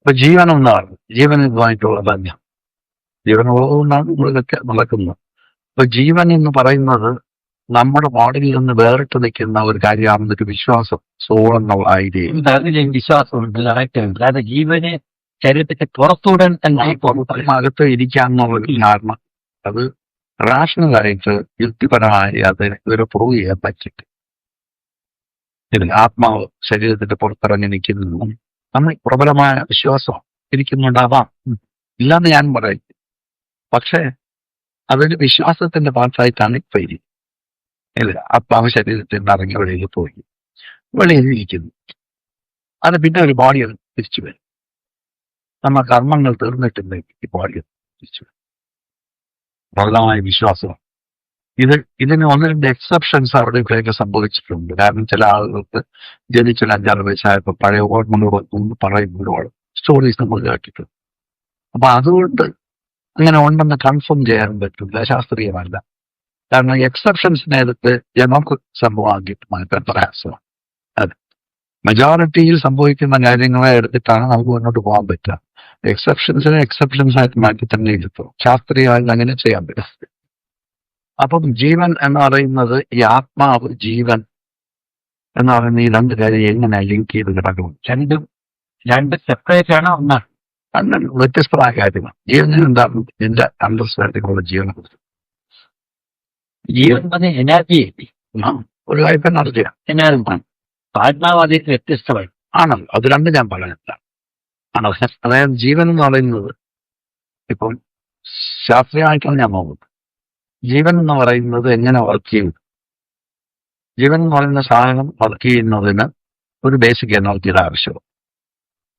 ഇപ്പൊ ജീവൻ ഒന്നാണ്, ജീവൻ ഇതുമായിട്ടുള്ള ബന്ധം. ജീവനുള്ളതുകൊണ്ടാണ് നമ്മളിതൊക്കെ നടക്കുന്നത്. ഇപ്പൊ ജീവൻ എന്ന് പറയുന്നത് നമ്മുടെ ബോഡിയിൽ നിന്ന് വേറിട്ട് നിൽക്കുന്ന ഒരു കാര്യമാണെന്നൊരു വിശ്വാസം, സോൾ എന്നുള്ള ഐഡിയ. അതിൽ വിശ്വാസമുണ്ട്, കറക്റ്റ്. അതായത് ജീവന് ശരീരത്തിന്റെ പുറത്തൂടൻ തന്നെ അകത്ത് ഇരിക്കാന്നുള്ളൊരു ധാരണ, അത് റാഷണലായിട്ട് യുക്തിപരമായി അതിന് ഇവരെ പ്രൂവ് ചെയ്യാൻ പറ്റില്ല. ഇതിൽ ആത്മാവ് ശരീരത്തിന്റെ പുറത്തിറങ്ങി നിൽക്കുന്നു നമ്മൾ പ്രബലമായ വിശ്വാസം ഇരിക്കുന്നുണ്ടാവാം, ഇല്ലാന്ന് ഞാൻ പറയും. പക്ഷേ അതൊരു വിശ്വാസത്തിന്റെ ഭാഗത്തായിട്ടാണ് ഇപ്പൊ ഇരിക്കുന്നത്. ഇല്ല, ആത്മാവ് ശരീരത്തിൽ നിന്ന് ഇറങ്ങി വെളിയിൽ പോയി, വെളിയിൽ ഇരിക്കുന്നു. അത് പിന്നെ ഒരു ബോഡി തിരിച്ചു വരും. നമ്മ കർമ്മങ്ങൾ തീർന്നിട്ടില്ലെങ്കിൽ ഈ ബോഡി തിരിച്ചു വരും. പ്രബലമായ വിശ്വാസം. ഇതിന് ഒന്ന് രണ്ട് എക്സെപ്ഷൻസ് അവിടെ ഇവിടെയൊക്കെ സംഭവിച്ചിട്ടുണ്ട്. കാരണം ചില ആളുകൾക്ക് ജനിച്ചൊരു 5-6 വയസ്സായപ്പോൾ പഴയ ഓർമ്മകൾ പറയുമ്പോഴും സ്റ്റോറീസ് നമ്മൾ കേട്ടിട്ടുണ്ട്. അപ്പൊ അതുകൊണ്ട് അങ്ങനെ ഉണ്ടെന്ന് കൺഫേം ചെയ്യാൻ പറ്റില്ല, ശാസ്ത്രീയമല്ല. കാരണം എക്സെപ്ഷൻസിനെ എടുത്ത് നമുക്ക് സംഭവമാക്കിയിട്ട് മാറ്റാൻ പ്രയാസമാണ്. അതെ, മെജോറിറ്റിയിൽ സംഭവിക്കുന്ന കാര്യങ്ങളെ എടുത്തിട്ടാണ് നമുക്ക് മുന്നോട്ട് പോകാൻ പറ്റുക. എക്സെപ്ഷൻസിനെ എക്സെപ്ഷൻസ് ആയിട്ട് മാറ്റി തന്നെ എടുത്തു. ശാസ്ത്രീയമായിട്ട് അങ്ങനെ ചെയ്യാൻ പറ്റും. അപ്പം ജീവൻ എന്ന് പറയുന്നത്, ഈ ആത്മാവ് ജീവൻ എന്ന് പറയുന്ന ഈ രണ്ട് കാര്യം എങ്ങനെ ലിങ്ക് ചെയ്ത് കിടക്കും? രണ്ട് സെപ്പറേറ്റ് ആണോ ഒന്നാണ്? രണ്ട് വ്യത്യസ്തമായ കാര്യങ്ങൾ. ജീവന് എന്താണ് എന്റെ അണ്ടർസ്റ്റാൻഡിങ്ങുള്ള ജീവനെ കുറിച്ച്? ജീവൻ എനർജി, ഒരു കാര്യം എനർജിയാണ്. എനർജി. ആത്മാവ് അതിൽ വ്യത്യസ്തമായി ആണല്ലോ, അത് രണ്ടും ഞാൻ പറയുന്നില്ല. ആണോ? അതായത് ജീവൻ എന്ന് പറയുന്നത് ഇപ്പം ശാസ്ത്രീയമായിട്ടാണ് ഞാൻ നോക്കുന്നത്. ജീവൻ എന്ന് പറയുന്നത് എങ്ങനെ വർക്ക് ചെയ്യും? ജീവൻ എന്ന് പറയുന്ന സാധനം വർക്ക് ചെയ്യുന്നതിന് ഒരു ബേസിക് എനർജിയുടെ ആവശ്യമാണ്.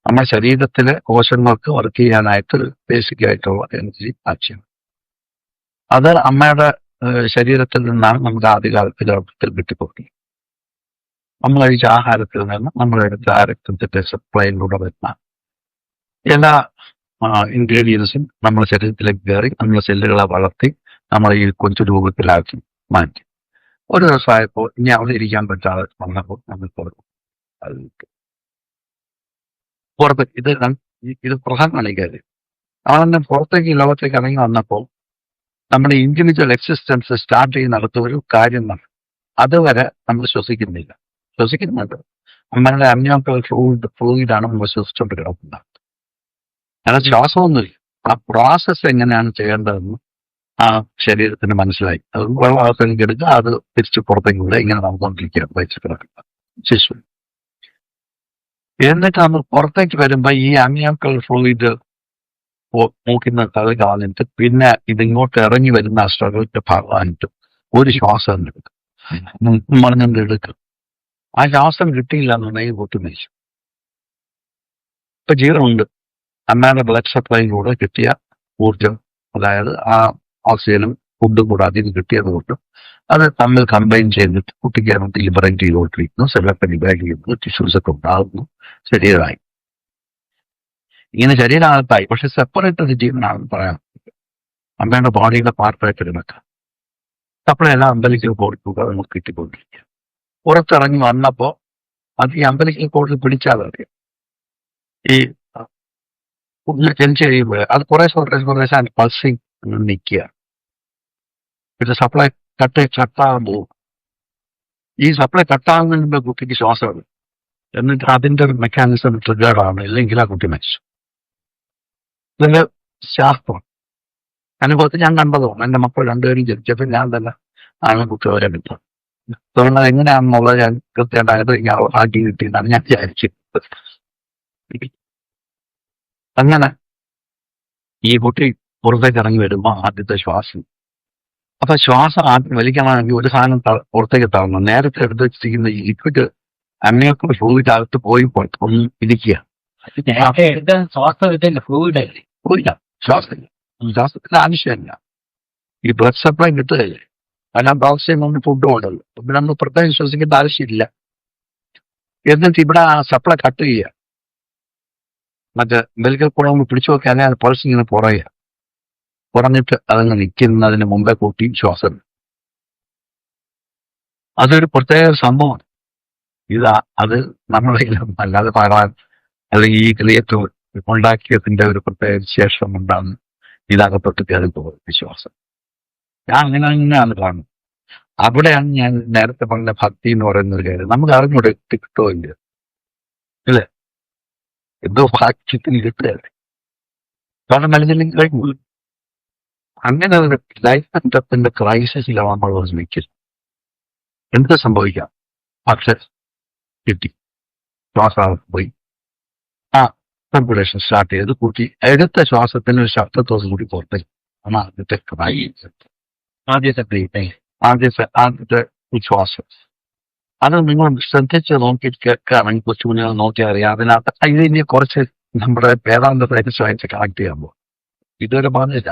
നമ്മുടെ ശരീരത്തിലെ കോശങ്ങൾക്ക് വർക്ക് ചെയ്യാനായിട്ട് ബേസിക് ആയിട്ടുള്ള എനർജി ആവശ്യമാണ്. അത് അമ്മയുടെ ശരീരത്തിൽ നിന്നാണ് നമുക്ക് ആദ്യകാലത്തിൽ ലോകത്തിൽ കിട്ടിപ്പോകുന്നത്. നമ്മൾ കഴിച്ച ആഹാരത്തിൽ നിന്ന് നമ്മളെടുത്ത രക്തത്തിന്റെ സപ്ലൈയിലൂടെ വരുന്ന എല്ലാ ഇൻഗ്രീഡിയൻസും നമ്മുടെ ശരീരത്തിലേക്ക് കയറി നമ്മുടെ സെല്ലുകളെ വളർത്തി നമ്മൾ ഈ കൊച്ചു രൂപത്തിലാക്കി മാറ്റി. ഒരു ദിവസമായപ്പോൾ ഇനി അവിടെ ഇരിക്കാൻ പറ്റാതെ വന്നപ്പോൾ നമ്മൾ പുറത്ത് ഇത് പ്രധാനമാണ് ഈ കാര്യം. അവനെ പുറത്തേക്ക് ഈ ലോകത്തേക്ക് ഇറങ്ങി വന്നപ്പോൾ നമ്മുടെ ഇൻഡിവിജ്വൽ എക്സിസ്റ്റൻസ് സ്റ്റാർട്ട് ചെയ്യുന്നിടത്ത് ഒരു കാര്യം നടക്കും. അതുവരെ നമ്മൾ ശ്വസിക്കുന്നുണ്ട്. നമ്മളുടെ അമ്നിയോക്കൽ ഫ്ലൂയിഡാണ് നമ്മൾ ശ്വസിച്ചുകൊണ്ട് കിടക്കുന്നത്. അങ്ങനെ ശ്വാസമൊന്നുമില്ല. ആ പ്രോസസ്സ് എങ്ങനെയാണ് ചെയ്യേണ്ടതെന്ന് ആ ശരീരത്തിന് മനസ്സിലായി. അത് വെള്ളത്തിലേക്ക് എടുക്കുക, അത് തിരിച്ച് പുറത്തേക്ക് വിടുക, ഇങ്ങനെ നടന്നുകൊണ്ടിരിക്കുക വഹിച്ച് കിടക്കുക ശിശു. എന്നിട്ട് നമ്മൾ പുറത്തേക്ക് വരുമ്പോ ഈ അമ്നിയോക്കൽ ഫ്ലൂയിഡ് മൂക്കിന്ന് കളഞ്ഞിട്ട് പിന്നെ ഇതിങ്ങോട്ട് ഇറങ്ങി വരുന്ന ആ സ്ട്രഗിളിന്റെ ഭാഗമായിട്ട് ഒരു ശ്വാസം എടുക്കും, മറിഞ്ഞുകൊണ്ട് എടുക്കും. ആ ശ്വാസം കിട്ടിയില്ല എന്നുണ്ടെങ്കിൽ കൂട്ടി മരിച്ചു. ഇപ്പൊ ജീവനുണ്ട്. അമ്മയുടെ ബ്ലഡ് സപ്ലൈയിലൂടെ കിട്ടിയ ഊർജം, അതായത് ആ ഓക്സിജനും ഫുഡും കൂടെ അതിന് കിട്ടിയത് കൊണ്ടും അത് തമ്മിൽ കമ്പൈൻ ചെയ്തിട്ട് കുട്ടിക്ക് ലിബറേറ്റ് ചെയ്തുകൊണ്ടിരിക്കുന്നു. സെല്ലൊക്കെ ലിബറേറ്റ് ചെയ്യുന്നു, ടിഷ്യൂസ് ഒക്കെ ഉണ്ടാകുന്നു, ശരീരമായി. ഇങ്ങനെ ശരീരത്തായി. പക്ഷെ സെപ്പറേറ്റ് ഒരു ജീവനാണെന്ന് പറയാം. അമ്മയുടെ ബോഡിയുടെ പാർട്ടായിട്ട് എടുക്കുക. സപ്ലൈ എല്ലാം അമ്പലിക്കൽ കോഡിക്കുക നമുക്ക് കിട്ടിക്കൊണ്ടിരിക്കുക. പുറത്തിറങ്ങി വന്നപ്പോൾ അത് ഈ അമ്പലിക്കൽ കോഡിൽ പിടിച്ചാൽ അറിയാം. ഈ ചെഞ്ച് കഴിയുമ്പോൾ അത് കുറേശ്ശെ പൾസിങ് നിൽക്കുക. പിന്നെ സപ്ലൈ കട്ടാകാൻ പോകും. ഈ സപ്ലൈ കട്ടാകുന്നതിന് മുമ്പ് കുട്ടിക്ക് ശ്വാസം എടുക്കും. എന്നിട്ട് അതിന്റെ മെക്കാനിസം ട്രിഗറാണ്, ഇല്ലെങ്കിൽ ആ കുട്ടി മരിച്ചു. ഇതിന്റെ ശാസ്ത്രം അനുഭവത്തിൽ ഞാൻ കണ്ടതും എന്റെ മക്കൾ രണ്ടുപേരും ജനിച്ചപ്പോൾ ഞാൻ തന്നെ ആണ് കുട്ടികളെ കിട്ടും. അതുകൊണ്ട് എങ്ങനെയാണെന്നുള്ളത് ഞാൻ കൃത്യമായിട്ട് ആക്കി കിട്ടിയെന്നാണ് ഞാൻ വിചാരിച്ചത്. അങ്ങനെ ഈ കുട്ടി പുറത്തേക്ക് ഇറങ്ങി വരുമ്പോൾ ആദ്യത്തെ ശ്വാസം. അപ്പൊ ശ്വാസം ആദ്യം വലിക്കണമെങ്കിൽ ഒരു സാധനം പുറത്തേക്ക് തള്ളണം. നേരത്തെ എടുത്ത് വെച്ചിരിക്കുന്ന ഈ ലിക്വിഡ് അമ്മയൊക്കെ ഫ്ലൂയിഡ് അകത്ത് പോയി ഒന്ന് ഇരിക്കുക. ശ്വാസത്തിന്റെ ആവശ്യമില്ല. ഈ ബ്ലഡ് സപ്ലൈ കിട്ടുകയല്ലേ, അതിനകത്ത് ഓക്സിജൻ ഒന്ന് ഫുഡ് കൊണ്ടല്ലോ. പിന്നെ നമ്മൾ പ്രത്യേകം ശ്വസിക്കേണ്ട ആവശ്യമില്ല. എന്നിട്ട് ഇവിടെ ആ സപ്ലൈ കട്ട് ചെയ്യുക. മറ്റേ മെലിക്കൽ കൂടെ നമ്മൾ പിടിച്ചു നോക്കിയാൽ അത് പൾസ് ഇങ്ങനെ കുറഞ്ഞിട്ട് അതങ്ങ് നിൽക്കുന്നതിന് മുമ്പേ കൂട്ടി ശ്വാസം. അതൊരു പ്രത്യേക സംഭവമാണ്. അത് നമ്മളെ അല്ലാതെ ഭഗവാൻ അല്ലെങ്കിൽ ഈ ക്രിയേറ്റർ ഉണ്ടാക്കിയതിന്റെ ഒരു പ്രത്യേക വിശേഷം കൊണ്ടാണ് ഇതകപ്പെട്ട് കയറി പോകുന്നത് വിശ്വാസം. ഞാൻ അങ്ങനെയാണ് കാണുന്നത്. അവിടെയാണ് ഞാൻ നേരത്തെ പറഞ്ഞ ഭക്തി എന്ന് പറയുന്ന ഒരു കാര്യം. നമുക്ക് അറിഞ്ഞൂടെ കിട്ടോ ഇല്ല, ഇല്ലേ? എന്തോ ഭാഗ്യത്തിന് കിട്ടുകയല്ലേ, കാരണം മനുഷ്യല്ലെങ്കിൽ കഴിഞ്ഞു. അങ്ങനെ ഒരു ലൈഫ് ആൻഡ് ഡെത്തിന്റെ ക്രൈസിസിലാണ് നമ്മൾ നിൽക്കുന്നത്. എന്ത് സംഭവിക്കാം? പക്ഷെ കിട്ടി, ശ്വാസം പോയി, ആ റെസ്പിറേഷൻ സ്റ്റാർട്ട് ചെയ്ത് കൂട്ടി, എടുത്ത ശ്വാസത്തിന് ഒരു ശബ്ദത്തോട് കൂടി പുറത്തേക്ക് ആണ് ആദ്യത്തെ ആദ്യത്തെ ശ്വാസം. അത് നിങ്ങൾ ശ്രദ്ധിച്ച് നോക്കി കേൾക്കുകയാണെങ്കിൽ കൊച്ചു കുഞ്ഞുങ്ങൾ നോക്കി അറിയാം. അതിനകത്ത് ഇതിനെ കുറച്ച് നമ്മുടെ വേദാന്ത സയൻസ് കണക്ട് ചെയ്യാൻ പോകും. ഇതുവരെ പറഞ്ഞില്ല.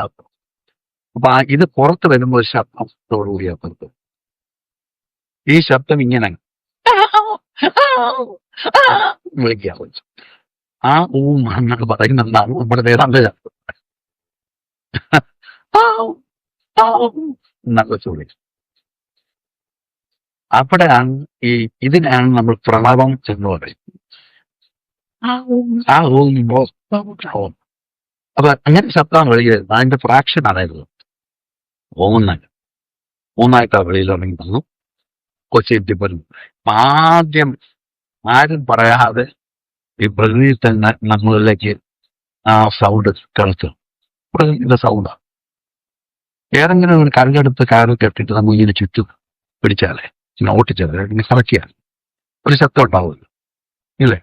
അപ്പൊ ഇത് പുറത്ത് വരുമ്പോൾ ഒരു ശബ്ദത്തോടുകൂടിയാ പുറത്ത്. ഈ ശബ്ദം ഇങ്ങനെ വിളിക്കാൻ പറ്റും. ആ ഊം എന്നൊക്കെ പറയുന്നതാണ് നമ്മുടെ വേദാന്ത ശബ്ദം എന്നൊക്കെ വിളിക്കും. അവിടെയാണ് ഇതിനാണ് നമ്മൾ പ്രണവം എന്ന് പറയുന്നത്. ആ ഊം. അപ്പൊ അങ്ങനെ ശബ്ദമാണ് വെളിയിൽ വരുന്നത്. അതിന്റെ ഫ്രാക്ഷൻ അതായത് മൂന്നായിട്ടാണ് വെളിയിൽ ഇറങ്ങി വന്നു. കൊച്ചി ആദ്യം ആരും പറയാതെ ഈ പ്രകൃതി തന്നെ നമ്മളിലേക്ക് ആ സൗണ്ട് കിടത്തും. പ്രകൃതിയുടെ സൗണ്ടാണ്. ഏതെങ്കിലും ഒരു കല്ലെടുത്ത് കയറി കെട്ടിട്ട് നമ്മൾ ഇങ്ങനെ ചുറ്റും പിടിച്ചാലേ, ഇങ്ങനെ ഓട്ടിച്ചാലേ, ഇങ്ങനെ കറക്കിയാൽ ഒരു ശബ്ദം ഉണ്ടാവുമല്ലോ, ഇല്ലേ?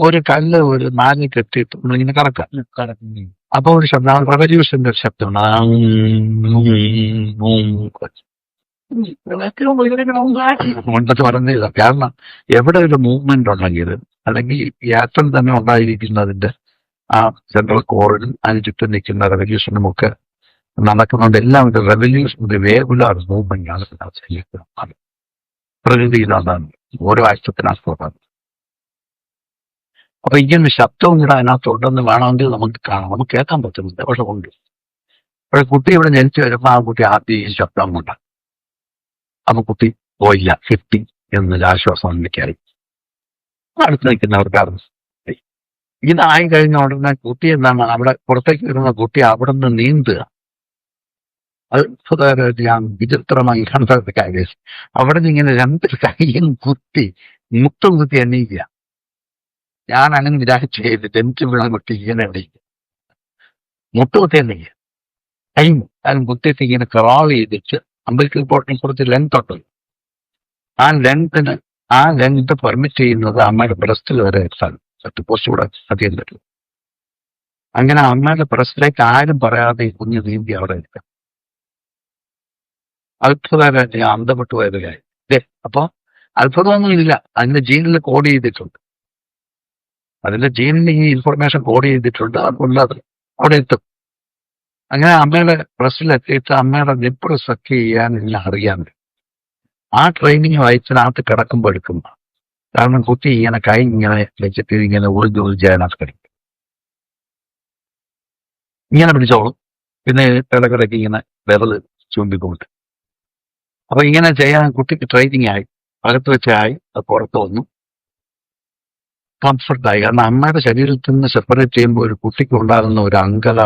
ഒരു കല്ല് ഒരു നാലിൽ കെട്ടിയിട്ട് നമ്മളിങ്ങനെ കറക്കാം. അപ്പൊ ഒരു ശബ്ദം, റവല്യൂഷന്റെ ഒരു ശബ്ദമാണ്. മുൻപത്ത് പറഞ്ഞില്ല. കാരണം എവിടെ ഒരു മൂവ്മെന്റ് ഉണ്ടെങ്കിൽ, അല്ലെങ്കിൽ ഈ ആറ്റം തന്നെ ഉണ്ടായിരിക്കുന്നതിന്റെ ആ സെൻട്രൽ കോറിലും അതിന് ചുറ്റും നിൽക്കുന്ന റെവല്യൂഷനും ഒക്കെ നടക്കുന്നുണ്ട്. എല്ലാം ഒരു റെവല്യൂഷൻ, ഒരു വേഗുലർ മൂവ്മെന്റ് ആണ് പ്രകൃതിയിലാണ് ഓരോ ആഴ്ചത്തിനകത്തോട്ടാണ്. അപ്പൊ ഇങ്ങനെ ശബ്ദവും കൂടെ അതിനകത്തുണ്ടെന്ന് വേണമെങ്കിൽ നമുക്ക് കാണാം, നമുക്ക് കേൾക്കാൻ പറ്റുന്നുണ്ട്. പക്ഷെ ഉണ്ട്. പക്ഷെ കുട്ടി ഇവിടെ ജനിച്ചു വരുമ്പോൾ ആ കുട്ടി ആദ്യം ഈ ശബ്ദം കൊണ്ട് അപ്പൊ കുട്ടി പോയില്ല, കിട്ടി എന്നൊരു ആശ്വാസം എനിക്കായി. അടുത്ത് നിൽക്കുന്നവർക്കാണ് ഇതായി കഴിഞ്ഞ ഉടനെ കുട്ടി എന്താണ്, അവിടെ പുറത്തേക്ക് വരുന്ന കുട്ടി അവിടെ നിന്ന് നീന്തുക. അത് ഞാൻ വിചിത്രമായി കണ്ടത് കാര്യം. അവിടെ നിന്ന് ഇങ്ങനെ രണ്ട് കൈയും കുത്തി മുട്ടും കുത്തി എണ്ണീക്കുക. ഞാൻ അങ്ങനെ വിചാരിച്ചു ചെയ്തിട്ട് എനിക്ക് വീണ കുട്ടി ഇങ്ങനെ എണ്ണീക്കുക, മുട്ടുകുത്തി എണ്ണീക്കുക. കൈയും അതിന് കുത്തിയിട്ട് ഇങ്ങനെ ക്രോൾ ചെയ്തിട്ട് അമ്പലിക്കൽ പോട്ടിനെ കുറിച്ച് ലെങ്ത് ഉണ്ട്. ആ ലെങ്ത് പെർമിറ്റ് ചെയ്യുന്നത് അമ്മയുടെ ബ്രസ്റ്റിൽ വരെ എത്താൻ പറ്റും, കുറച്ചുകൂടെ അധികം പറ്റും. അങ്ങനെ അമ്മയുടെ ബ്രസ്റ്റിലേക്ക് ആരും പറയാതെ ഈ കുഞ്ഞ് നീന്തി അവിടെ എത്താം. അത്ഭുതമായിട്ട് ഞാൻ അന്തപ്പെട്ടു പോയത് കാര്യം. അപ്പൊ അത്ഭുതമൊന്നും ഇല്ല, അതിന്റെ ജീനിൽ കോഡ് ചെയ്തിട്ടുണ്ട്. അതിന്റെ ജീനിൽ ഈ ഇൻഫർമേഷൻ കോഡ് ചെയ്തിട്ടുണ്ട്. അതുകൊണ്ടത് അവിടെ എത്തും. അങ്ങനെ അമ്മയുടെ ബ്രസ്റ്റിലെത്തിയിട്ട് അമ്മയുടെ നിപ്പിൾ സക്ക് ചെയ്യാൻ എല്ലാം അറിയാൻ പറ്റും. ആ ട്രെയിനിങ് വയസ്സിനകത്ത് കിടക്കുമ്പോൾ എടുക്കുന്ന, കാരണം കുട്ടി ഇങ്ങനെ കൈ ഇങ്ങനെ വെച്ചിട്ട് ഇങ്ങനെ ഒളിച്ച് അതിനകത്ത് കിടക്കും. ഇങ്ങനെ പിടിച്ചോളും. പിന്നെ ഇടക്കിടയ്ക്ക് ഇങ്ങനെ വിരല് ചൂണ്ടിക്കൊണ്ട്. അപ്പൊ ഇങ്ങനെ ചെയ്യാൻ കുട്ടിക്ക് ട്രെയിനിങ് ആയി, അകത്ത് വെച്ചായി. അത് പുറത്ത് വന്നു, കംഫർട്ടായി. കാരണം അമ്മയുടെ ശരീരത്തിൽ നിന്ന് സെപ്പറേറ്റ് ചെയ്യുമ്പോൾ ഒരു കുട്ടിക്ക് ഉണ്ടാകുന്ന ഒരു അങ്കല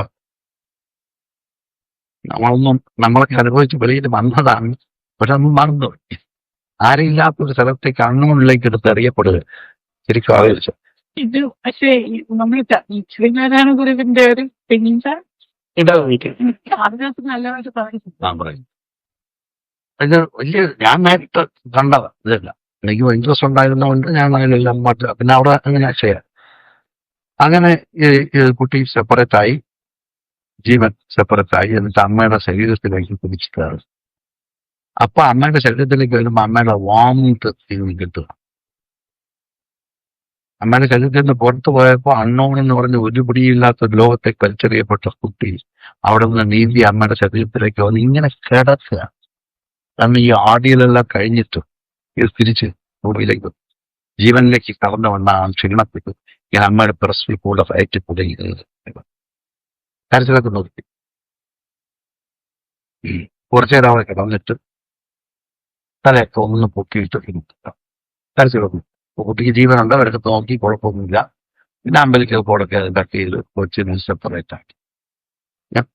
നമ്മളൊക്കെ അനുഭവിച്ച് വെളിയിൽ വന്നതാണ്. പക്ഷെ അന്ന് മറന്നു. ആരില്ലാത്തൊരു സ്ഥലത്തേക്ക് അണ്ണുകളിലേക്ക് എടുത്ത് എറിയപ്പെടുക ശരിക്കും ആലോചിച്ചു. ഇത് പക്ഷേ നമ്മൾ ശ്രീനാരായണ ഗുരുവിന്റെ ഒരു പെണ്ണിന്റെ അതിനകത്ത് നല്ലതായിട്ട് പറയും. ഇത് വലിയ ഞാൻ നേരിട്ട് കണ്ടതാ. ഇതല്ല, എനിക്ക് ഇൻട്രസ്റ്റ് ഉണ്ടായിരുന്നതുകൊണ്ട് ഞാൻ അതിലെല്ലാം പിന്നെ അവിടെ അങ്ങനെ ചെയ്യാം. അങ്ങനെ ഈ കുട്ടി സെപ്പറേറ്റ് ആയി, ജീവൻ സെപ്പറേറ്റ് ആയി. എന്നിട്ട് അമ്മയുടെ ശരീരത്തിലേക്ക് തിരിച്ചിട്ടാണ്. അപ്പൊ അമ്മയുടെ ശരീരത്തിലേക്ക് വരുമ്പോൾ അമ്മയുടെ വാമിട്ട് കിട്ടുക. അമ്മയുടെ ശരീരത്തിൽ നിന്ന് പുറത്തു പോയപ്പോൾ അണ്ണോൺ എന്ന് പറഞ്ഞ ഒരു പിടിയില്ലാത്ത ലോകത്തേക്ക് വലിച്ചെറിയപ്പെട്ട കുട്ടി അവിടെ നിന്ന് നീന്തി അമ്മയുടെ ശരീരത്തിലേക്ക് വന്ന് ഇങ്ങനെ കിടക്കുക. കാരണം ഈ ആടിയിലെല്ലാം കഴിഞ്ഞിട്ടും ഇത് തിരിച്ച് ഭൂമിയിലേക്ക് ജീവനിലേക്ക് കടന്നു വന്ന ആ ക്ഷീണത്തിൽ ഇങ്ങനെ അമ്മയുടെ പ്രസ്സിൽ കൂടെ ഫയറ്റി കൂടെ കരച്ചിലൊക്കെ നോക്കി കുറച്ചു നേരം അവിടെ കിടന്നിട്ട് തലയൊക്കെ ഒന്ന് പൊക്കിയിട്ട് കരച്ചിലൊക്കെ. കുട്ടിക്ക് ജീവനുണ്ട്, അവരൊക്കെ നോക്കി, കുഴപ്പമൊന്നുമില്ല. പിന്നെ അമ്പലിക്കൽ കോടൊക്കെ അത് കട്ട് ചെയ്ത് കൊച്ചിനെ സെപ്പറേറ്റ് ആക്കി. ഞാൻ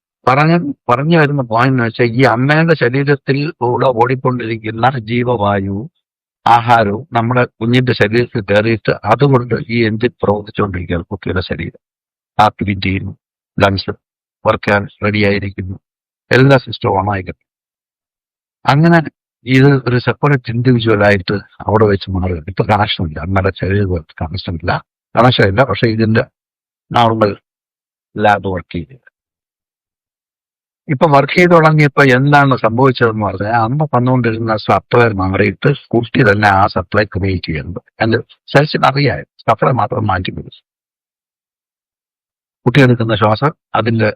പറഞ്ഞു വരുന്ന പോയിന്റ് എന്ന് വെച്ചാൽ ഈ അമ്മയുടെ ശരീരത്തിൽ കൂടെ ഓടിക്കൊണ്ടിരിക്കുന്ന ജീവവായു ആഹാരവും നമ്മുടെ കുഞ്ഞിന്റെ ശരീരത്തിൽ കയറിയിട്ട് അതുകൊണ്ട് ഈ എഞ്ചിൻ പ്രവർത്തിച്ചുകൊണ്ടിരിക്കുകയാണ് കുട്ടിയുടെ ശരീരം. ഹാർട്ട് ബീറ്റ് ചെയ്യുന്നു, ലങ്സ് വർക്ക് ചെയ്യാൻ റെഡി ആയിരിക്കുന്നു, എല്ലാ സിസ്റ്റവും ഓണായിക്കട്ടെ. അങ്ങനെ ഇത് ഒരു സെപ്പറേറ്റ് ഇൻഡിവിജ്വൽ ആയിട്ട് അവിടെ വെച്ച് മാറുകയാണ്. ഇപ്പൊ കണക്ഷനില്ല, അമ്മയുടെ ശരീരത്തിൽ കണക്ഷൻ ഇല്ല. പക്ഷെ ഇതിന്റെ നോർമൽ ലാബ് വർക്ക് ചെയ്തില്ല. ഇപ്പൊ വർക്ക് ചെയ്ത് തുടങ്ങിയപ്പോ എന്താണ് സംഭവിച്ചതെന്ന് പറഞ്ഞാൽ അമ്മ വന്നുകൊണ്ടിരുന്ന സപ്ലൈ മാറിയിട്ട് കുട്ടി തന്നെ ആ സപ്ലൈ ക്രിയേറ്റ് ചെയ്യുന്നത്. എന്റെ സെൽസിന് അറിയാം സപ്ലൈ മാത്രം മാറ്റി പിടിച്ചു. കുട്ടി എടുക്കുന്ന ശ്വാസം അതിന്റെ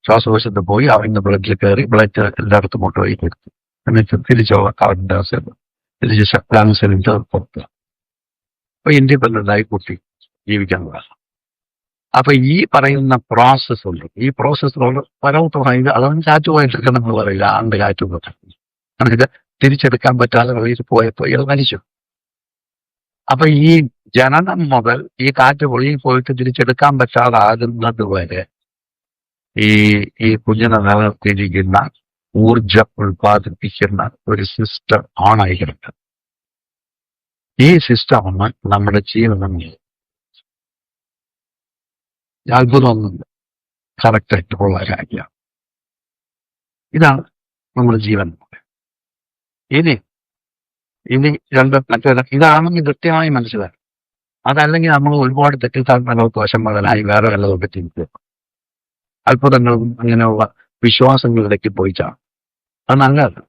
ശ്വാസകോശത്ത് പോയി അവന്റെ ബ്ലഡിൽ കയറി ബ്ലഡ് എല്ലായിടത്തും കൊണ്ടുപോയി എടുത്തു. എന്നിട്ട് തിരിച്ചുള്ള കാർബൺ ഡയോക്സൈഡ് തിരിച്ച് ലങ്സിലിട്ട് പുറത്തുക. അപ്പൊ ഇൻഡിപെൻഡന്റായി കുട്ടി ജീവിക്കാൻ തുടങ്ങും. അപ്പൊ ഈ പറയുന്ന പ്രോസസ് ഉണ്ട്. ഈ പ്രോസസ്സിലുള്ള പരമമായി അതാണ് കാറ്റുപോയിട്ടൊക്കെ നമ്മൾ പറയില്ല, ആണ്ട് കാറ്റ് നമുക്ക് തിരിച്ചെടുക്കാൻ പറ്റാതെ വഴിയിൽ പോയപ്പോ ഇയാൾ മരിച്ചു. അപ്പൊ ഈ ജനനം മുതൽ ഈ കാറ്റ് വെളിയിൽ പോയിട്ട് തിരിച്ചെടുക്കാൻ പറ്റാതെ ആകുന്നത് വരെ ഈ കുഞ്ഞിനെ നിലനിർത്തിയിരിക്കുന്ന ഊർജം ഉൽപ്പാദിപ്പിക്കുന്ന ഒരു സിസ്റ്റം ഓണായി കിടക്കുന്നത്. ഈ സിസ്റ്റമാണ് നമ്മുടെ ജീവനം. അത്ഭുതമൊന്നുമില്ല, കറക്റ്റായിട്ടുള്ള കാര്യമാണ്. ഇതാണ് നമ്മുടെ ജീവൻ. ഇനി ഇതാണെന്ന് കൃത്യമായി മനസ്സിലാക്കും. അതല്ലെങ്കിൽ നമ്മൾ ഒരുപാട് തെറ്റിദ്ധാരണകൾക്ക് വശംവദനായി വേറെ വല്ലതൊക്കെ ചിന്തിക്കുക, അത്ഭുതങ്ങളും അങ്ങനെയുള്ള വിശ്വാസങ്ങളിലേക്ക് പോയിച്ചാണ്. അത് നല്ലതല്ല.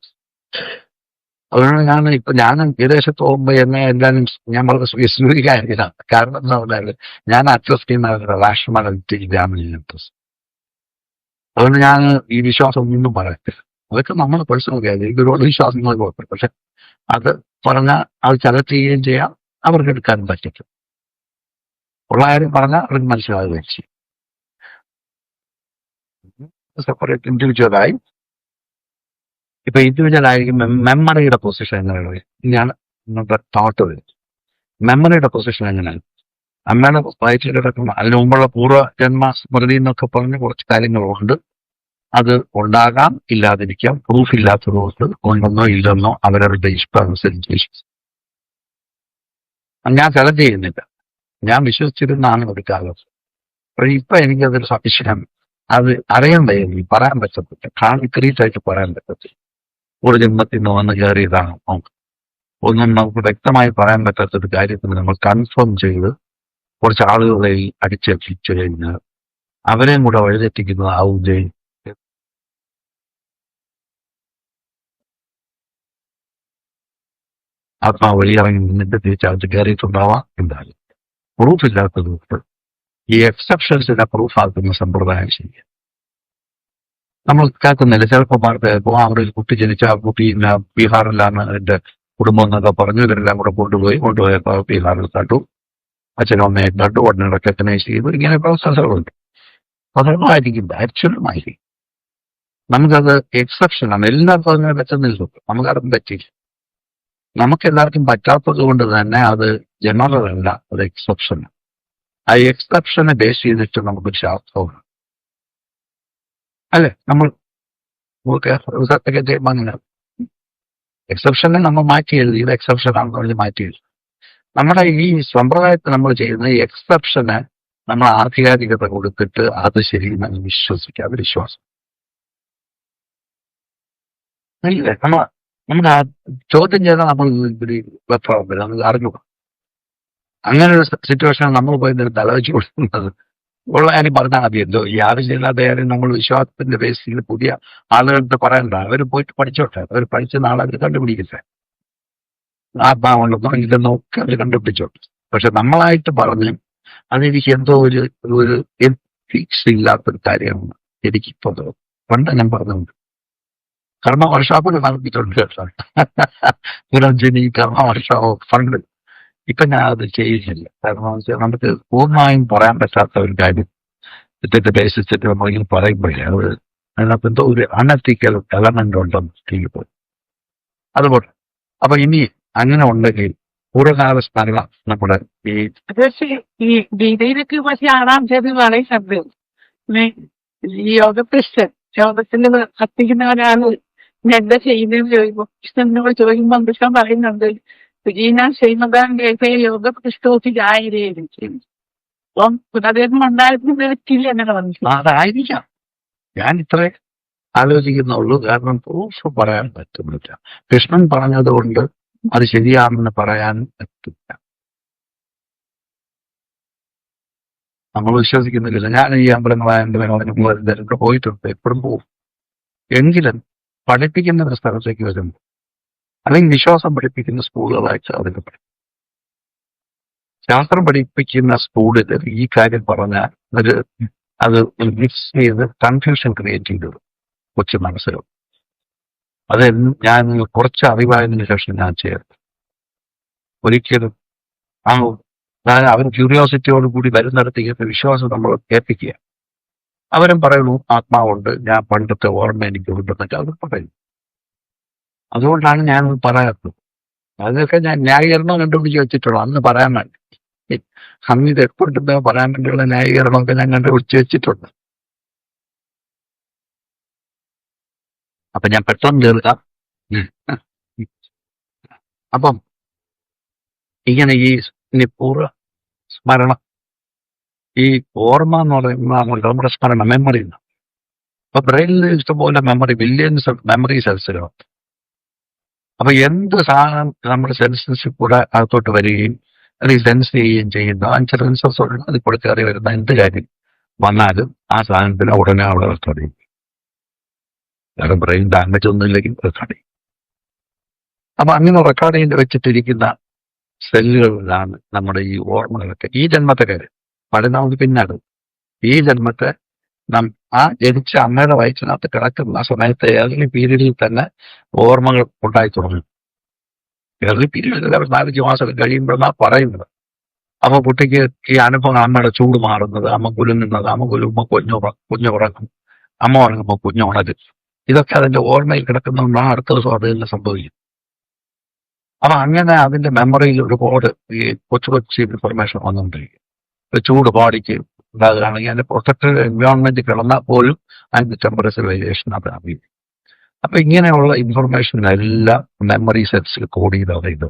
അതുകൊണ്ട് ഞാൻ വിദേശത്ത് പോകുമ്പോൾ എന്നെ എല്ലാവരും ഞാൻ വളരെ വിസ്മരിക്കാതിരിക്കുന്നതാണ്. കാരണം എന്താ പറഞ്ഞാൽ ഞാൻ അഡ്രസ് ചെയ്യുന്ന രാഷ്ട്രമായിട്ട് ഗ്രാമീണ. അതുകൊണ്ട് ഞാൻ ഈ വിശ്വാസം ഒന്നും പറയത്തില്ല. അതൊക്കെ നമ്മൾ പേഴ്സണൽ കാര്യം. എനിക്ക് ഒരുപാട് വിശ്വാസങ്ങൾ കുഴപ്പമില്ല. പക്ഷെ അത് പറഞ്ഞാൽ അത് ചെയ്യുകയും ചെയ്യാം, അവർക്ക് എടുക്കാനും പറ്റില്ല. ഉള്ള കാര്യം പറഞ്ഞാൽ അവർക്ക് മനസ്സിലാവുകയും ചെയ്യും. സെപ്പറേറ്റ് ഇൻഡിവിജ്വലായി ഇപ്പൊ ഇൻഡിവിജ്വലായിരിക്കും മെമ്മറിയുടെ പൊസിഷൻ എങ്ങനെയാണ്? ഇനിയാണ് നമ്മുടെ തോട്ട് വരുന്നത്. മെമ്മറിയുടെ പൊസിഷൻ എങ്ങനെയാണ്? അമ്മയുടെ വയറ്റിൽ കിടക്കുന്ന അതിന് മുമ്പുള്ള പൂർവ്വജന്മ സ്മൃതി എന്നൊക്കെ പറഞ്ഞ് കുറച്ച് കാര്യങ്ങളുണ്ട്. അത് ഉണ്ടാകാം, ഇല്ലാതിരിക്കാം. പ്രൂഫ് ഇല്ലാത്തതുകൊണ്ട് ഉണ്ടെന്നോ ഇല്ലെന്നോ അവരവരുടെ ഇഷ്ടം അനുസരിച്ച് ഞാൻ സെലക്ട് ചെയ്യുന്നില്ല. ഞാൻ വിശ്വസിച്ചിരുന്നാണ് ഒരു കാലം. പക്ഷെ ഇപ്പൊ എനിക്കതൊരു സംശയം. അത് അറിയാൻ വയ്യ, പറയാൻ പറ്റത്തില്ല, കോൺക്രീറ്റായിട്ട് പറയാൻ പറ്റത്തില്ല. ഒരു ജന്മത്തിൽ നിന്ന് വന്ന് കയറിയതാണ് ഒന്നും നമുക്ക് വ്യക്തമായി പറയാൻ പറ്റാത്തൊരു കാര്യത്തിന് നമ്മൾ കൺഫേം ചെയ്ത് കുറച്ച് ആളുകളെ അടിച്ചെത്തിച്ചു കഴിഞ്ഞാൽ അവരെയും കൂടെ വഴിതെറ്റിക്കുന്നത് ആവുകയും ആത്മാവ് വെളിയിറങ്ങി നിന്നിട്ട് തിരിച്ചകത്ത് കയറിയിട്ടുണ്ടാവാം. എന്തായാലും പ്രൂഫ് ഇല്ലാത്തത് ഈ എക്സെപ്ഷൻസിനെ പ്രൂഫ് ആക്കുന്ന സമ്പ്രദായം ശരിയാണ്. നമ്മൾ കേൾക്കുന്നില്ല. ചിലപ്പോൾ അവിടെ ഒരു കുട്ടി ജനിച്ച ആ കുട്ടി ബീഹാറിലാണ് അതിന്റെ കുടുംബം എന്നൊക്കെ പറഞ്ഞു. ഇവരെല്ലാം കൂടെ കൊണ്ടുപോയപ്പോൾ ബീഹാറിൽ കണ്ടു, അച്ഛനും അമ്മയെ കണ്ടു, ഉടനെ റെക്കഗ്നൈസ് ചെയ്തു. ഇങ്ങനെ പ്രോസസ്സുകളുണ്ട്. പ്രധാനമായിരിക്കും, ആക്ച്വലുമായിരിക്കും. നമുക്കത് എക്സെപ്ഷനാണ്. എല്ലാവർക്കും അതിനെ പറ്റുന്നില്ല. നമുക്കതും പറ്റില്ല. നമുക്ക് എല്ലാവർക്കും പറ്റാത്തത് കൊണ്ട് തന്നെ അത് ജനറൽ അല്ല, അത് എക്സെപ്ഷനാണ്. ആ എക്സെപ്ഷനെ ബേസ് ചെയ്തിട്ട് നമുക്കൊരു ശാസ്ത്രമാണ് അല്ലെ? നമ്മൾ അങ്ങനെ എക്സെപ്ഷനെ നമ്മൾ മാറ്റി എഴുതി, ഇത് എക്സെപ്ഷൻ ആണെന്ന് പറഞ്ഞ് മാറ്റി എഴുതി. നമ്മുടെ ഈ സമ്പ്രദായത്തിൽ നമ്മൾ ചെയ്യുന്ന ഈ എക്സെപ്ഷന് നമ്മൾ ആധികാരികത കൊടുത്തിട്ട് അത് ശരിയെന്ന് വിശ്വസിക്കുക. അത് വിശ്വാസം ഇല്ലേ? നമ്മുടെ ചോദ്യം ചെയ്താൽ നമ്മൾ വെപ്രാളം നമുക്ക് അറിഞ്ഞു. അങ്ങനെ ഒരു സിറ്റുവേഷൻ നമ്മൾ പോയി തലവെച്ച് കൊടുക്കുന്നത് ഉള്ള കാര്യം പറഞ്ഞാൽ മതിയല്ലോ. ഈ ആവശ്യമില്ലാത്ത കാര്യം നമ്മൾ വിശ്വാസത്തിന്റെ ബേസിൽ പുതിയ ആളുകൾക്ക് പറയണ്ട. അവർ പോയിട്ട് പഠിച്ചോട്ടെ, അവർ പഠിച്ച നാളെ അവർ കണ്ടുപിടിക്കട്ടെ. ആത്മാവുണ്ടെന്നോ ഇല്ലെന്നോ ഒക്കെ അവർ കണ്ടുപിടിച്ചോട്ടെ. പക്ഷെ നമ്മളായിട്ട് പറഞ്ഞ് അതെനിക്ക് എന്തോ ഒരു എത്തിക്സ് ഇല്ലാത്തൊരു കാര്യമാണ് എനിക്കിപ്പോ പണ്ട് ഞാൻ പറഞ്ഞുണ്ട്. കർമ്മ വർഷാപ്പ് നടത്തിയിട്ടുണ്ട് കേട്ടോ. പുനർജനി കർമ്മ വർഷാപ്പ് ഫണ്ട്. ഇപ്പൊ ഞാൻ അത് ചെയ്യുന്നില്ല. കാരണം നമുക്ക് പൂർണ്ണമായും പറയാൻ പറ്റാത്ത ഒരു കാര്യം ഇതിന്റെ ബേസിസിൽ നമ്മളിങ്ങനെ പറയുമ്പോഴേ അതിനകത്ത് എന്തോ ഒരു അൺഎത്തിക്കൽ എലമെന്റ് ഉണ്ടെന്ന് ചെയ്യപ്പോൾ അതുപോലെ. അപ്പൊ ഇനി അങ്ങനെ ഉണ്ടെങ്കിൽ പൂർവ്വകാല സ്മരണ നമ്മുടെ ഈ പക്ഷേ ഈ ഗീതയിലൊക്കെ പക്ഷെ 6-ാം തീയതി പറയുന്നുണ്ട് പിന്നെ ഈ യോഗകൃഷ്ണൻ യോഗത്തിൽ കത്തിക്കുന്നവരാണ് എന്താ ചെയ്യുന്നതെന്ന് ചോദിക്കുമ്പോൾ കൃഷ്ണനോട് ചോദിക്കുമ്പോൾ കൃഷ്ണൻ പറയുന്നുണ്ട് സുജീന ശ്രീമതാന്റെ യോഗ കൃഷ്ണോത്തി ജായിരിക്കും. അപ്പം അദ്ദേഹം ഉണ്ടായിരുന്ന വ്യക്തിയിൽ എന്നൊക്കെ വന്നു. അതായിരിക്കാം. ഞാൻ ഇത്രേ ആലോചിക്കുന്നുള്ളൂ. കാരണം പ്രൂഫ് പറയാൻ പറ്റുന്നില്ല. കൃഷ്ണൻ പറഞ്ഞതുകൊണ്ട് അത് ശരിയാണെന്ന് പറയാൻ പറ്റില്ല. നമ്മൾ വിശ്വസിക്കുന്നില്ല. ഞാൻ ഈ അമ്പലങ്ങളായ പോയിട്ടുണ്ട്, എപ്പോഴും പോവും. എങ്കിലും പഠിപ്പിക്കുന്ന ഒരു സ്ഥലത്തേക്ക് വരുമ്പോൾ അല്ലെങ്കിൽ വിശ്വാസം പഠിപ്പിക്കുന്ന സ്കൂളുകളായിട്ട് അതിന് പഠിക്കും. ശാസ്ത്രം പഠിപ്പിക്കുന്ന സ്കൂളിൽ ഈ കാര്യം പറഞ്ഞാൽ അത് മിക്സ് ചെയ്ത് കൺഫ്യൂഷൻ ക്രിയേറ്റ് ചെയ്തത് കൊച്ചു മനസ്സിലും. അത് ഞാൻ കുറച്ച് അറിവായതിനു ശേഷം ഞാൻ ചേർത്ത്. ഒരിക്കലും അതായത് അവൻ ക്യൂരിയോസിറ്റിയോട് കൂടി വരുന്നിടത്തേക്ക് വിശ്വാസം നമ്മൾ കേൾപ്പിക്കുക. അവരും പറയുന്നു ആത്മാവുണ്ട്, ഞാൻ പണ്ടത്തെ ഓർമ്മ എനിക്ക് ഉണ്ടെന്നൊക്കെ അവർ പറയുന്നു. അതുകൊണ്ടാണ് ഞാൻ പറയാത്തത്. അതൊക്കെ ഞാൻ ന്യായീകരണം കണ്ടുപിടിച്ച് വെച്ചിട്ടുള്ളൂ. അന്ന് പറയാൻ വേണ്ടി അന്ന് ഇത് എപ്പോഴും പറയാൻ വേണ്ടിയുള്ള ന്യായീകരണമൊക്കെ ഞാൻ കണ്ടുപിടിച്ച് വെച്ചിട്ടുണ്ട്. അപ്പൊ ഞാൻ പെട്ടെന്ന് തീർക്കാം. അപ്പം ഇങ്ങനെ ഈ പൂർവ്വ സ്മരണ, ഈ ഓർമ്മ എന്ന് പറയുമ്പോൾ നമ്മുടെ സ്മരണ, മെമ്മറി. അപ്പൊ ബ്രെയിനിൽ ഇഷ്ടംപോലെ മെമ്മറി, ബില്യൻസ് ഓഫ് മെമ്മറി സെൽസുകളുണ്ട്. അപ്പൊ എന്ത് സാധനം നമ്മുടെ സെൻസസ് കൂടെ അകത്തോട്ട് വരികയും അല്ലെങ്കിൽ സെൻസ് ചെയ്യുകയും ചെയ്യുന്ന 5 സെൻസസ് അതിൽ കൂടെ കയറി വരുന്ന എന്ത് കാര്യം വന്നാലും ആ സാധനത്തിന് ഉടനെ അവിടെ റെക്കോർഡ് ചെയ്യും. കാരണം ബ്രെയിൻ ഡാമേജ് ഒന്നുമില്ലെങ്കിൽ റെക്കോർഡ് ചെയ്യും. അപ്പൊ അങ്ങനെ റെക്കോർഡ് ചെയ്ത് വെച്ചിട്ടിരിക്കുന്ന സെല്ലുകളിലാണ് നമ്മുടെ ഈ ഓർമ്മകളൊക്കെ. ഈ ജന്മത്തെ കാര്യം പഠനം പിന്നാണ്. ഈ ജന്മത്തെ ആ ജനിച്ച അമ്മയുടെ വയറ്റിനകത്ത് കിടക്കുന്ന സമയത്ത് ഏതെങ്കിലും പീരീഡിൽ തന്നെ ഓർമ്മകൾ ഉണ്ടായി തുടങ്ങും. ഏതെങ്കിലും പീരീഡിൽ അവർ 4 മാസം കഴിയുമ്പോഴാണ് പറയുന്നത്. അപ്പൊ കുട്ടിക്ക് ഈ അനുഭവം, അമ്മയുടെ ചൂട് മാറുന്നത്, അമ്മ കുലുങ്ങുന്നത്, അമ്മ കുലുങ്ങുമ്പോൾ കുഞ്ഞു ഉറങ്ങും, അമ്മ ഉറങ്ങുമ്പോൾ കുഞ്ഞു ഉണരും. ഇതൊക്കെ അതിന്റെ ഓർമ്മയിൽ കിടക്കുന്നതുകൊണ്ടാണ് അടുത്ത ദിവസം അത് തന്നെ സംഭവിക്കും. അപ്പൊ അങ്ങനെ അതിന്റെ മെമ്മറിയിൽ ഒരുപാട് ഈ കൊച്ചു ഇൻഫർമേഷൻ വന്നുകൊണ്ടിരിക്കും. ചൂട് ബോഡിക്ക് ഉണ്ടാകുകയാണെങ്കിൽ അതിന്റെ പ്രൊട്ടക്റ്റഡ് എൻവയോൺമെന്റ് കിടന്നാൽ പോലും അതിന്റെ ടെമ്പറേച്ചർ വേരിയേഷൻ അത് അറിയും. അപ്പൊ ഇങ്ങനെയുള്ള ഇൻഫർമേഷനെല്ലാം മെമ്മറി സെറ്റ്സിൽ കോഡ് ചെയ്ത് ഇത്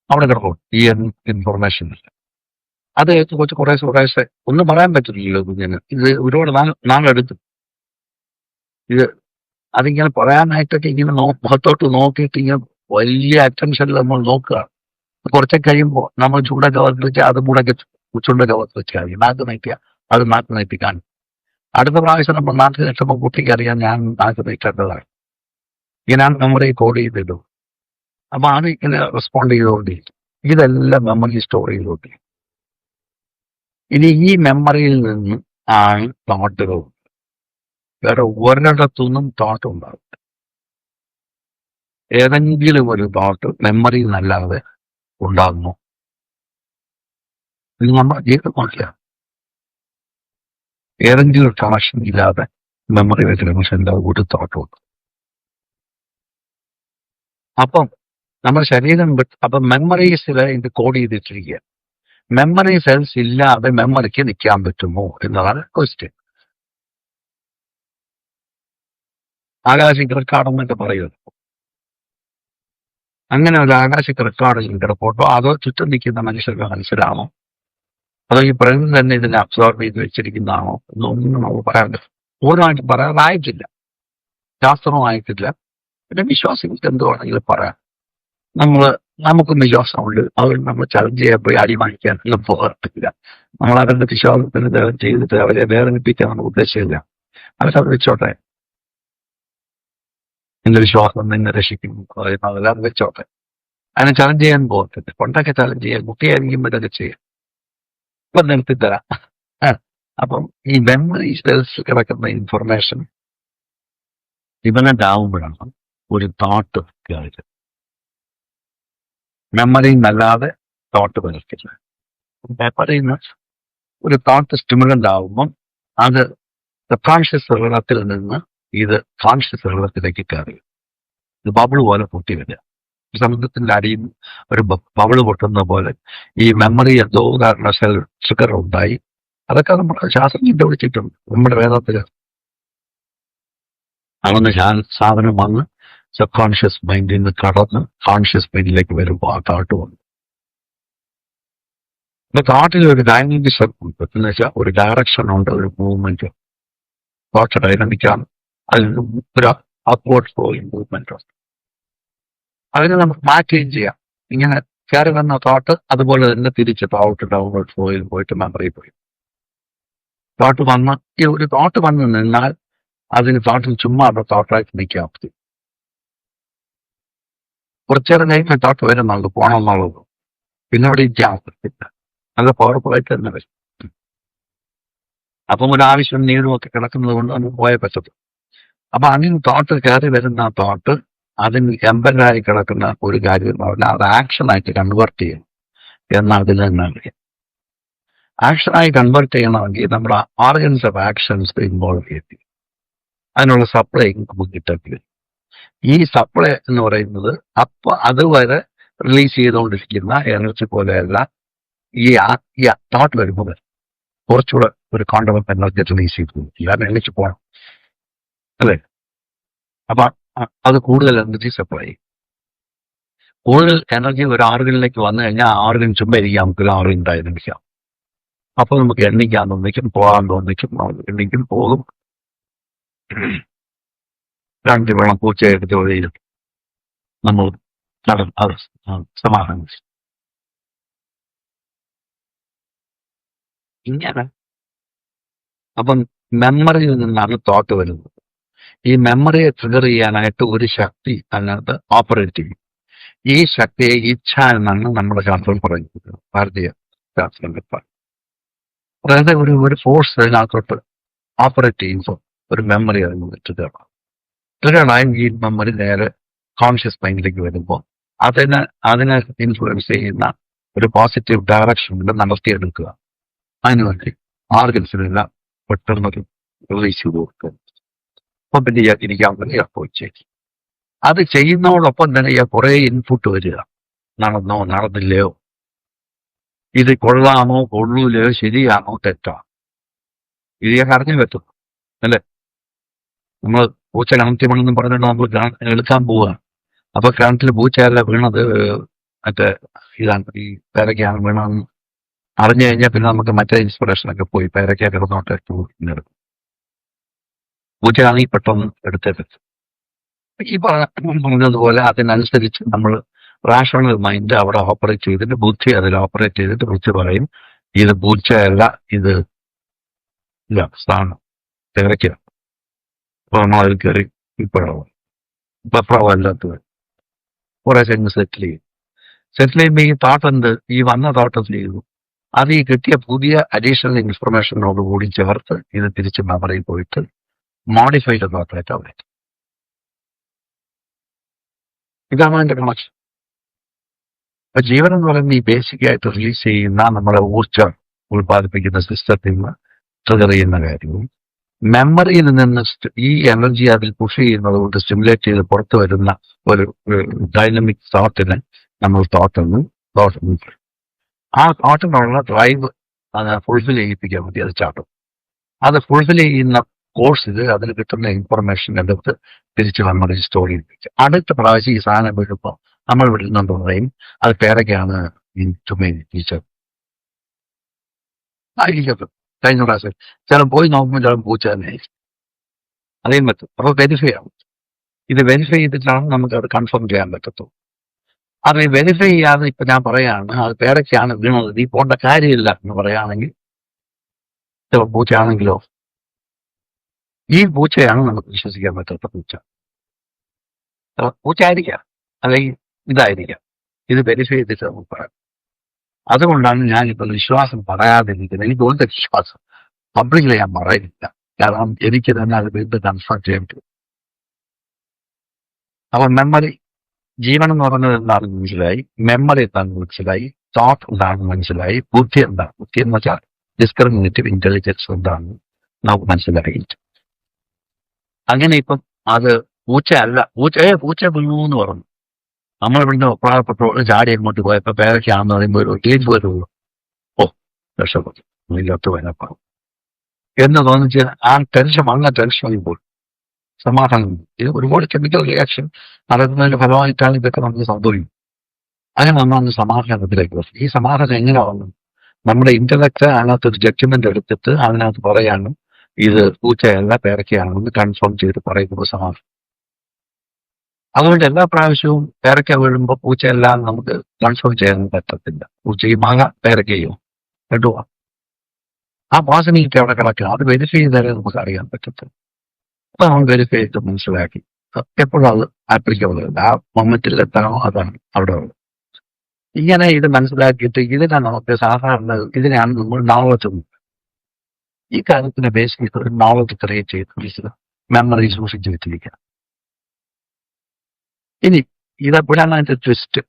അവിടെ കിടക്കും. ഈ ഇൻഫർമേഷൻ അത് കുറേശ്ശെ ഒന്നും പറയാൻ പറ്റില്ലല്ലോ കുഞ്ഞിന്. ഇത് ഒരുപാട് നാളെടുത്തു. ഇത് അതിങ്ങനെ പറയാനായിട്ടൊക്കെ ഇങ്ങനെ മുഖത്തോട്ട് നോക്കിയിട്ട് ഇങ്ങനെ വലിയ അറ്റൻഷനിൽ നമ്മൾ നോക്കുക. കുറച്ചൊക്കെ കഴിയുമ്പോൾ നമ്മൾ ചൂടൊക്കെ വന്നിട്ട് അത് കൂടൊക്കെ ചുണ്ടൊക്കെ വന്ന് വെച്ചാൽ നാക്ക് നയിക്കുക, അത് നാക്ക് നയിപ്പി കാണും. അടുത്ത പ്രാവശ്യം നമ്മൾ നാക്ക് നയിച്ചപ്പോൾ കുട്ടിക്ക് അറിയാൻ ഞാൻ നാക്ക് നയിക്കേണ്ടതാണ്. ഇങ്ങനെയാണ് മെമ്മറി കോഡ് ചെയ്തിടും. അപ്പൊ അത് ഇങ്ങനെ റെസ്പോണ്ട് ചെയ്തുകൊണ്ടിരിക്കും. ഇതെല്ലാം മെമ്മറി സ്റ്റോർ ചെയ്തുകൊണ്ടിരിക്കും. ഇനി ഈ മെമ്മറിയിൽ നിന്ന് ആണ് തോട്ടുകൾ. വേറെ ഒരിടത്തുനിന്നും തോട്ട് ഉണ്ടാകും. ഏതെങ്കിലും ഒരു തോട്ട് മെമ്മറിയിൽ നിന്നല്ലാതെ ഉണ്ടാകുന്നു. ഇത് നമ്മുടെ ജീവിതം നോക്കിയാൽ ഏതെങ്കിലും ഒരു കണക്ഷൻ ഇല്ലാതെ മെമ്മറി വെച്ച് എന്താ ഒരു തോട്ടുണ്ട്. അപ്പം നമ്മുടെ ശരീരം അപ്പം മെമ്മറീസിൽ ഇത് കോഡ് ചെയ്തിട്ടിരിക്കുക. മെമ്മറി സെൽസ് ഇല്ലാതെ മെമ്മറിക്ക് നിൽക്കാൻ പറ്റുമോ എന്നതാണ് ക്വസ്റ്റ്യൻ. ആകാശിക് റെക്കോർഡെന്നൊക്കെ പറയുന്നത്. അങ്ങനെ ഒരു ആകാശിക് റെക്കോർഡിൽ കിടപ്പോട്ടോ അതോ ചുറ്റും നിൽക്കുന്ന മനുഷ്യർക്ക് മനസ്സിലാണോ, അതോ ഈ ബ്രെയിൻ തന്നെ ഇതിനെ അബ്സോർബ് ചെയ്ത് വെച്ചിരിക്കുന്നതാണോ എന്നൊന്നും നമുക്ക് പറയാൻ പൂർണ്ണമായിട്ട് പറയാറായിട്ടില്ല. ശാസ്ത്രമായിട്ടില്ല. പിന്നെ വിശ്വാസികൾക്ക് എന്തുവാണെങ്കിലും പറയാം. നമുക്കും വിശ്വാസമുണ്ട്. അവർ നമ്മൾ ചലഞ്ച് ചെയ്യാൻ പോയി അടിമാനിക്കാൻ ഒന്നും പോകത്തില്ല. നമ്മൾ അവരുടെ വിശ്വാസത്തിന് ചെയ്തിട്ട് അവരെ വേദനിപ്പിക്കാൻ നമുക്ക് ഉദ്ദേശിച്ചില്ല. അവരത് വെച്ചോട്ടെ. എന്റെ വിശ്വാസം നിന്നെ രക്ഷിക്കും അതെല്ലാം വെച്ചോട്ടെ. അതിനെ ചലഞ്ച് ചെയ്യാൻ പോകത്തില്ല. പണ്ടൊക്കെ ചലഞ്ച് ചെയ്യാൻ കുട്ടിയായിരിക്കും ഇതൊക്കെ ചെയ്യാം. ഇപ്പൊ നിർത്തിത്തരാം. അപ്പം ഈ മെമ്മറി സെൽസ് കിടക്കുന്ന ഇൻഫർമേഷൻ ഇവനന്റ് ആവുമ്പോഴാണ് ഒരു തോട്ട് കേൾക്കുക. മെമ്മറി നല്ലാതെ തോട്ട് വരത്തില്ല. മെമ്മറിയിൽ നിന്ന് ഒരു തോട്ട് സ്റ്റിമുലന്റ് ആവുമ്പം അത് സബ്കോൺഷ്യസ് ഹൃദയത്തിൽ നിന്ന് ഇത് കോൺഷ്യസ് ഹൃദയത്തിലേക്ക് കയറി ഇത് ബബിൾ പോലെ പൊട്ടി വരിക. സമുദ്രത്തിന്റെ അടിയിൽ ഒരു ബബിള് പൊട്ടുന്ന പോലെ ഈ മെമ്മറി എന്തോ കാരണവശാൽ ട്രിഗർ ഉണ്ടായി. അതൊക്കെ നമ്മുടെ ശാസ്ത്രജ്ഞന്റെ വിളിച്ചിട്ടുണ്ട്. നമ്മുടെ വേദത്തിൽ അങ്ങനെ സാധനം വന്ന് സബ് കോൺഷ്യസ് മൈൻഡിൽ നിന്ന് കടന്ന് കോൺഷ്യസ് മൈൻഡിലേക്ക് വരുമ്പോൾ ആ താട്ട് വന്നു. അപ്പൊ താട്ടിൽ ഒരു ഡൈനാമിസം ഉണ്ട്. എന്ന് വെച്ചാൽ ഒരു ഡയറക്ഷൻ ഉണ്ട്, ഒരു മൂവ്മെന്റ്. തോട്ട് ഡൈനാമിക്കാണ്. അതിൽ ഒരു അപ്വേർഡ് ഫ്ലോയിങ് മൂവ്മെന്റ് ഉണ്ട്. അതിനെ നമുക്ക് മാറ്റുകയും ചെയ്യാം. ഇങ്ങനെ കയറി വന്ന തോട്ട് അതുപോലെ തന്നെ തിരിച്ച് താഴോട്ട് ഡൗൺവേർഡ് ഫ്ലോയിൽ പോയിട്ട് മെമ്മറി പോയി. തോട്ട് വന്ന് ഈ ഒരു തോട്ട് വന്ന് നിന്നാൽ അതിന് തോട്ടിൽ ചുമ്മാ അവിടെ തോട്ടായിട്ട് നിൽക്കാൻ പറ്റും. കുറച്ചേരം കഴിയുമ്പോൾ തോട്ട് വരുന്നുള്ളൂ, പോകണമെന്നുള്ളത്. പിന്നെ അവിടെ ഇരിക്കാൻ പറ്റില്ല. നല്ല പവർഫുള്ളായിട്ട് തന്നെ വരും. അപ്പം ഒരു ആവശ്യം നീരും ഒക്കെ കിടക്കുന്നത് കൊണ്ട് നമുക്ക് പോയേ പറ്റത്തു. അപ്പൊ അങ്ങനെ തോട്ട് കയറി വരുന്ന തോട്ട് അതിന് എംബഡായി കിടക്കുന്ന ഒരു കാര്യം പറഞ്ഞാൽ അത് ആക്ഷനായിട്ട് കൺവേർട്ട് ചെയ്യണം എന്ന് അതിൽ തന്നെ അറിയാം. ആക്ഷനായി കൺവേർട്ട് ചെയ്യണമെങ്കിൽ നമ്മുടെ ഓർഗൻസ് ഓഫ് ആക്ഷൻസ് ഇൻവോൾവ് ചെയ്യും. അതിനുള്ള സപ്ലൈ നമുക്ക് കിട്ടത്തില്ല. ഈ സപ്ലൈ എന്ന് പറയുന്നത് അപ്പൊ അതുവരെ റിലീസ് ചെയ്തുകൊണ്ടിരിക്കുന്ന എനർജി പോലെയല്ല. ഈ തോട്ട് വരുമ്പോൾ കുറച്ചുകൂടെ ഒരു ക്വാണ്ടം ഓഫ് എനർജി റിലീസ് ചെയ്തു അത് എണ്ണിച്ച് പോകണം അല്ലേ. അപ്പൊ അത് കൂടുതൽ എനർജി സപ്ലൈ ചെയ്യും. കൂടുതൽ എനർജി ഒരു ആർഗനിലേക്ക് വന്നു കഴിഞ്ഞാൽ ആ ആർഗൻ ചുമ്മാ ഇരിക്കാം, നമുക്കൊരു ആർഗൻ ഉണ്ടായിരിക്കാം. അപ്പൊ നമുക്ക് എണ്ണിക്കാൻ തോന്നിക്കും, പോകാൻ തോന്നിക്കും, എണ്ണിക്കും പോകും. രണ്ട് വെള്ളം പൂച്ചയെടുത്ത് വഴിയിൽ നമ്മൾ അത് സമാധാനം. ഇങ്ങനെ അപ്പം മെമ്മറിയിൽ നിന്നാണ് തോട്ട് വരുന്നത്. ഈ മെമ്മറിയെ ട്രിഗർ ചെയ്യാനായിട്ട് ഒരു ശക്തി അതിനകത്ത് ഓപ്പറേറ്റ് ചെയ്യും. ഈ ശക്തിയെ ഇച്ഛ എന്നാണ് നമ്മുടെ ശാസ്ത്രം പറയുന്നത്, ഭാരതീയ ശാസ്ത്രങ്ങൾ. അതായത് ഒരു ഫോഴ്സ് അതിനകത്തോട്ട് ഓപ്പറേറ്റ് ചെയ്യുമ്പോൾ ഒരു മെമ്മറി അതിന് ട്രിഗറായി ഈ മെമ്മറി നേരെ കോൺഷ്യസ് മൈൻഡിലേക്ക് വരുമ്പോൾ അതിനെ ഇൻഫ്ലുവൻസ് ചെയ്യുന്ന ഒരു പോസിറ്റീവ് ഡയറക്ഷനിൽ നടത്തിയെടുക്കുക. അതിനുവേണ്ടി ആർഗൻസിനെല്ലാം പെട്ടെന്നൊരു റിലീസ് ചെയ്ത് കൊടുക്കുക. അപ്പം പിന്നെ ഇരിക്കാൻ വേണ്ടി പോയി ചെയ്യും. അത് ചെയ്യുന്നതോടൊപ്പം തന്നെ കുറേ ഇൻപുട്ട് വരിക. നടന്നോ നടന്നില്ലയോ, ഇത് കൊള്ളാമോ കൊള്ളൂലയോ, ശരിയാണോ തെറ്റാണോ, ഇത് അറിഞ്ഞു പറ്റും അല്ലേ. നമ്മൾ പൂച്ച കിണറ്റി വീണെന്ന് പറഞ്ഞിട്ട് നമ്മൾ എടുക്കാൻ പോവുകയാണ്. അപ്പൊ കിണറ്റിൽ പൂച്ചയല്ല വീണത്, മറ്റേ ഇതാണ് ഈ പേരയ്ക്കാണ് വീണതെന്ന് അറിഞ്ഞു കഴിഞ്ഞാൽ പിന്നെ നമുക്ക് മറ്റേ ഇൻസ്പിറേഷനൊക്കെ പോയി പേരയ്ക്ക കിടന്നോട്ടെ എടുക്കും. പൂച്ചയാണെങ്കിൽ പെട്ടെന്ന് എടുത്തേ പറ്റും. ഈ പറഞ്ഞതുപോലെ അതിനനുസരിച്ച് നമ്മൾ റാഷണൽ മൈൻഡ് അവിടെ ഓപ്പറേറ്റ് ചെയ്തിട്ട് ബുദ്ധി അതിൽ ഓപ്പറേറ്റ് ചെയ്തിട്ട് ബുദ്ധി പറയും ഇത് പൂച്ചയല്ല, ഇത് ഇല്ല സ്ഥാനം തിരക്കുക. അപ്പൊ നമ്മൾ അതിൽ കയറി ഇപ്പഴല്ലാത്തത് കുറെ സെന്റ് സെറ്റിൽ ചെയ്യും. സെറ്റിൽ ചെയ്യുമ്പോൾ ഈ തോട്ട് എന്ത്, ഈ വന്ന തോട്ട് എന്ത് ചെയ്തു, അത് ഈ കിട്ടിയ പുതിയ അഡീഷണൽ ഇൻഫർമേഷനോട് കൂടി ചേർത്ത് ഇത് തിരിച്ച് മെമ്മറിയിൽ പോയിട്ട് മോഡിഫൈഡ് തോട്ടായിട്ട് അവിടെ. ഇതാണ് അതിന്റെ കണക്ഷൻ. അപ്പൊ ജീവൻ എന്ന് പറയുന്നത് ഈ ബേസിക് ആയിട്ട് റിലീസ് ചെയ്യുന്ന നമ്മുടെ ഊർജ്ജം ഉത്പാദിപ്പിക്കുന്ന സിസ്റ്റത്തിൽ നിന്ന് ട്രിഗർ ചെയ്യുന്ന കാര്യവും മെമ്മറിയിൽ നിന്ന് ഈ എനർജി അതിൽ പുഷ് ചെയ്യുന്നത് കൊണ്ട് സ്റ്റിമുലേറ്റ് ചെയ്ത് പുറത്തു വരുന്ന ഒരു ഡൈനമിക് തോട്ടിനെ നമ്മൾ തോട്ടെന്നും ആ തോട്ടിനുള്ള ഡ്രൈവ് അത് ഫുൾഫിൽ ചെയ്യിപ്പിക്കാൻ വേണ്ടി അത് ചാട്ടും. അത് ഫുൾഫിൽ ചെയ്യുന്ന കോഴ്സിൽ അതിൽ കിട്ടുന്ന ഇൻഫർമേഷൻ എടുത്ത് തിരിച്ച് മെമ്മറി സ്റ്റോർ ചെയ്യിപ്പിക്കുക. അടുത്ത പ്രാവശ്യം ഈ സാധനം വീഴുമ്പോൾ നമ്മൾ വിടുന്നുണ്ട് പറയും അത് പേരൊക്കെയാണ് ടീച്ചർ ആയിരിക്കും. കഴിഞ്ഞ പ്രാവശ്യം ചിലപ്പോൾ പോയി നോക്കുമ്പോൾ ചിലപ്പോൾ പൂച്ച തന്നെ ആയിരിക്കും. അതേം പറ്റും. അപ്പോൾ വെരിഫൈ ആവും. ഇത് വെരിഫൈ ചെയ്തിട്ടാണ് നമുക്ക് അത് കൺഫേം ചെയ്യാൻ പറ്റത്തുള്ളൂ. അത് വെരിഫൈ ചെയ്യാതെ ഇപ്പൊ ഞാൻ പറയാണ് അത് പേരൊക്കെയാണ് വീണത്, നീ പോകേണ്ട കാര്യമില്ല എന്ന് പറയുകയാണെങ്കിൽ ചിലപ്പോൾ പൂച്ചയാണെങ്കിലോ ഈ പൂച്ചയാണ് നമുക്ക് വിശ്വസിക്കാൻ പറ്റാത്ത പൂച്ച. പൂച്ച ആയിരിക്കാം, അല്ലെങ്കിൽ ഇതായിരിക്കാം. ഇത് വെരിഫൈ ചെയ്തിട്ട് നമുക്ക് പറയാം. അതുകൊണ്ടാണ് ഞാനിപ്പോൾ വിശ്വാസം പറയാതിരിക്കുന്നത്. എനിക്ക് ഒരു വിശ്വാസം പബ്ലിക്കിൽ ഞാൻ പറയുന്നില്ല, കാരണം എനിക്ക് തന്നെ അത് വീണ്ടും കൺഫേം ചെയ്യാൻ പറ്റും. അപ്പൊ മെമ്മറി ജീവൻ എന്ന് പറഞ്ഞത് എന്താണെന്ന് മനസ്സിലായി, മെമ്മറി എന്താണെന്ന് മനസ്സിലായി, തോട്ട് എന്താണെന്ന് മനസ്സിലായി, ബുദ്ധി എന്താണ്, ബുദ്ധി എന്ന് വെച്ചാൽ ഡിസ്ക്രിമിനേറ്റീവ് ഇന്റലിജൻസ് എന്താണെന്ന് നമുക്ക് മനസ്സിലായി. അങ്ങനെ ഇപ്പം അത് പൂച്ച അല്ല, പൂച്ച വീണു എന്ന് പറഞ്ഞു. നമ്മളിവിടുന്ന് പ്രായപ്പെട്ട ചാടി അങ്ങോട്ട് പോയപ്പോ പേരൊക്കെയാണെന്ന് പറയുമ്പോൾ ഒരു ഒറ്റേജ് വരുള്ളൂ. ഓ, രക്ഷപ്പെട്ടു, ഇല്ലാത്ത വനപ്പാ എന്ന് തോന്നിച്ച് ആ ടെൻഷൻ വന്ന ടെൻഷൻ ഇപ്പോൾ സമാധാനം. ഇത് ഒരുപാട് കെമിക്കൽ റിയാക്ഷൻ നടക്കുന്നതിന്റെ ഫലമായിട്ടാണ് ഇതൊക്കെ നമുക്ക് സംഭവിക്കും. അങ്ങനെ നമ്മൾ സമാധാനത്തിലേക്ക് വരും. ഈ സമാധാനം എങ്ങനെ വന്നു? നമ്മുടെ ഇന്റലക്ട് അതിനകത്തൊരു ജഡ്ജ്മെന്റ് എടുത്തിട്ട് അതിനകത്ത് പറയാനും ഇത് പൂച്ചയല്ല പേരക്കയാണെന്ന് കൺഫേം ചെയ്ത് പറയുമ്പോൾ സമാധാനം. അതുകൊണ്ട് എല്ലാ പ്രാവശ്യവും പേരക്ക വീഴുമ്പോൾ പൂച്ചയല്ല എന്ന് നമുക്ക് കൺഫേം ചെയ്യാൻ പറ്റത്തില്ല. പൂച്ചയും മാങ്ങ പേരക്കയോ കേട്ടോ, ആ വാസനയൊക്കെ അവിടെ കിടക്കുക. അത് വെരിഫൈ ചെയ്താലേ നമുക്ക് അറിയാൻ പറ്റത്തില്ല. അപ്പൊ നമ്മൾ വെരിഫൈ ചെയ്ത് മനസ്സിലാക്കി എപ്പോഴും അത് ആപ്ലിക്കബിൾ അല്ല. ആ മൊമെന്റിൽ എത്താനോ അതാണ് അവിടെ ഉള്ളത്. ഇങ്ങനെ ഇത് മനസ്സിലാക്കിയിട്ട് ഇതിനെ നമുക്ക് സാധാരണ ഇതിനെയാണ് നമ്മൾ നോളജ്. ഈ കാര്യത്തിന്റെ ബേസിൽ ഒരു നോളജ് ക്രിയേറ്റ് ചെയ്ത് മെമ്മറി സൂക്ഷിച്ചു വെച്ചിരിക്കുക. ഇനി ഇതെപ്പോഴാണ് അതിന്റെ ട്വിസ്റ്റ്?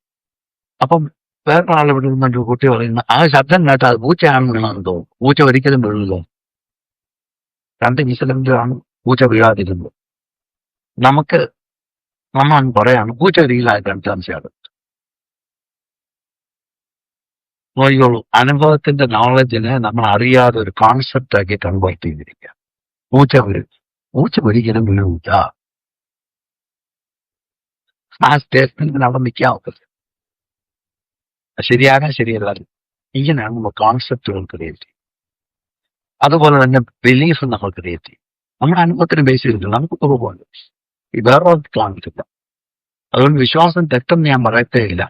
അപ്പം വേറൊരാൾ ഇവിടെ നിന്നൊരു കുട്ടി പറയുന്ന ആ ശബ്ദം കേട്ടാൽ അത് പൂച്ചയാണെന്ന് തോന്നും. പൂച്ച ഒരിക്കലും വീഴില്ല. 2 ഇൻസിഡന്റിലാണ് പൂച്ച വീഴാതിരുന്നത്. നമ്മൾ പറയാണ് പൂച്ച ഒരിക്കലായി 2 സംശയം. നോക്കിയോളൂ, അനുഭവത്തിന്റെ നോളജിനെ നമ്മൾ അറിയാതെ ഒരു കോൺസെപ്റ്റ് ആക്കി കൺവേർട്ട് ചെയ്തിരിക്കുക. പൂച്ച ഒരിക്കലും വീഴില്ല. ആ സ്റ്റേറ്റ്മെന്റിന് അവിടെ നിൽക്കാവുന്നത് ശരിയാകാൻ ശരിയല്ല. ഇങ്ങനെയാണ് നമ്മൾ കോൺസെപ്റ്റുകൾ ക്രിയേറ്റ് ചെയ്യും. അതുപോലെ തന്നെ ബിലീഫ് നമ്മൾ ക്രിയേറ്റ് ചെയ്യും. നമ്മുടെ അനുഭവത്തിന് ബേസ് ചെയ്തിട്ട് നമുക്ക് പോകുമ്പോൾ ഈ വേറെ കാണില്ല. അതുകൊണ്ട് വിശ്വാസം തെറ്റെന്ന് ഞാൻ പറയത്തേ ഇല്ല.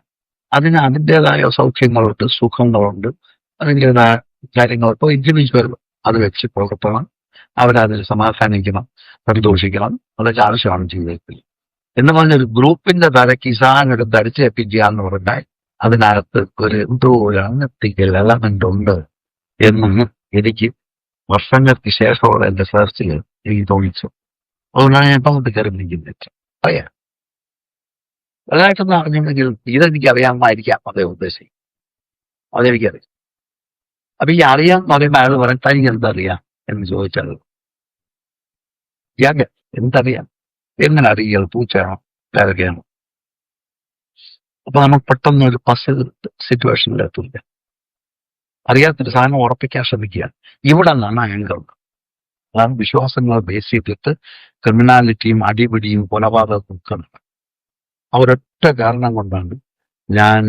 അതിന് അതിൻ്റെതായ സൗഖ്യങ്ങളുണ്ട്, സുഖങ്ങളുണ്ട്, അതിൻ്റെതായ കാര്യങ്ങൾ. ഇപ്പോൾ ഇൻഡിവിജ്വൽ അത് വെച്ച് പുലർത്തണം, അവരതിൽ സമാധാനിക്കണം, സന്തോഷിക്കണം. അതൊക്കെ ആവശ്യമാണ് ജീവിതത്തിൽ. എന്ന് പറഞ്ഞൊരു ഗ്രൂപ്പിന്റെ തലയ്ക്ക് ഇസാനെടുത്ത് അടിച്ചേൽപ്പിക്കുക എന്ന് പറഞ്ഞാൽ അതിനകത്ത് എന്തോ ഒരു അൺഎത്തിക്കൽ എലമെന്റ് ഉണ്ട് എന്ന് എനിക്ക് വർഷങ്ങൾക്ക് ശേഷമുള്ള എന്റെ സെർച്ചിൽ എനിക്ക് തോന്നിച്ചു. അതുകൊണ്ടാണ് ഞാൻ ഇപ്പം കയറി പിടിക്കുന്നത്. അറിയാം, അതായിട്ടൊന്നും അറിഞ്ഞിട്ടുണ്ടെങ്കിൽ ഇതെനിക്ക് അറിയാമെന്നായിരിക്കാം അതേ ഉദ്ദേശിക്കും. അതെനിക്കറിയാം. അപ്പൊ ഈ അറിയാമെന്ന് പറയുമ്പോൾ അയാൾ പറയാൻ തനിക്ക് എന്തറിയാം എന്ന് ചോദിച്ചാൽ ഞാൻ എന്തറിയാം, എങ്ങനെ അറിയാം പൂച്ചയാണോ പേരക്കയാണോ? അപ്പൊ നമ്മൾ പെട്ടെന്ന് ഒരു പസിൽ സിറ്റുവേഷനിലെത്തില്ല. അറിയാത്തൊരു സാധനം ഉറപ്പിക്കാൻ ശ്രമിക്കുക. ഇവിടെ നിന്നാണ് ആംഗിൾ. അതാണ് വിശ്വാസങ്ങൾ ബേസ് ചെയ്തിട്ട് ക്രിമിനാലിറ്റിയും അടിപിടിയും കൊലപാതകവും നിൽക്കുന്നത്. ആ ഒരൊറ്റ കാരണം കൊണ്ടാണ് ഞാൻ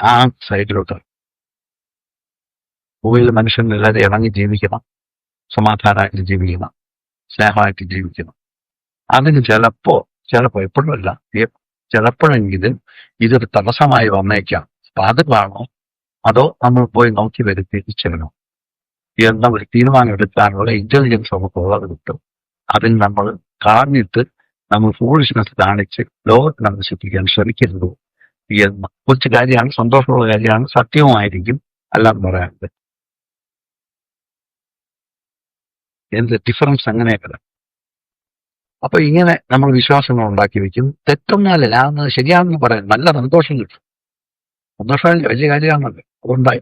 ആ സൈഡിലോട്ട്. ഭൂമിയിൽ മനുഷ്യനെല്ലാവരും ഇറങ്ങി ജീവിക്കണം, സമാധാനമായിട്ട് ജീവിക്കണം, സ്നേഹമായിട്ട് ജീവിക്കണം. അതിന് ചിലപ്പോ എപ്പോഴുമല്ല, ചിലപ്പോഴെങ്കിലും ഇതൊരു തടസ്സമായി വന്നേക്കാം. അപ്പൊ അത് കാണോ അതോ നമ്മൾ പോയി നോക്കി വരുത്തിച്ചേരണോ എന്ന ഒരു തീരുമാനം എടുക്കാനുള്ള ഇന്റലിജൻസ് നമുക്കുള്ളത് കിട്ടും. അതിൽ നമ്മൾ കാണിട്ട് നമ്മൾ ഫൂളിഷ്നെസ് കാണിച്ച് ലോകത്തെ നശിപ്പിക്കാൻ ശ്രമിക്കരുത് എന്ന കുറച്ച് കാര്യമാണ്, സന്തോഷമുള്ള കാര്യമാണ്, സത്യവുമായിരിക്കും, അല്ലാതെ പറയാനുള്ളത്. എന്ത് ഡിഫറൻസ് അങ്ങനെയൊക്കെ. അപ്പൊ ഇങ്ങനെ നമ്മൾ വിശ്വാസങ്ങൾ ഉണ്ടാക്കി വെക്കും. തെറ്റൊന്നുമല്ല, ഞാൻ ശരിയാണെന്ന് പറയാം. നല്ല സന്തോഷം കിട്ടും. സന്തോഷം വലിയ കാര്യമാണല്ലോ. അതുണ്ടായി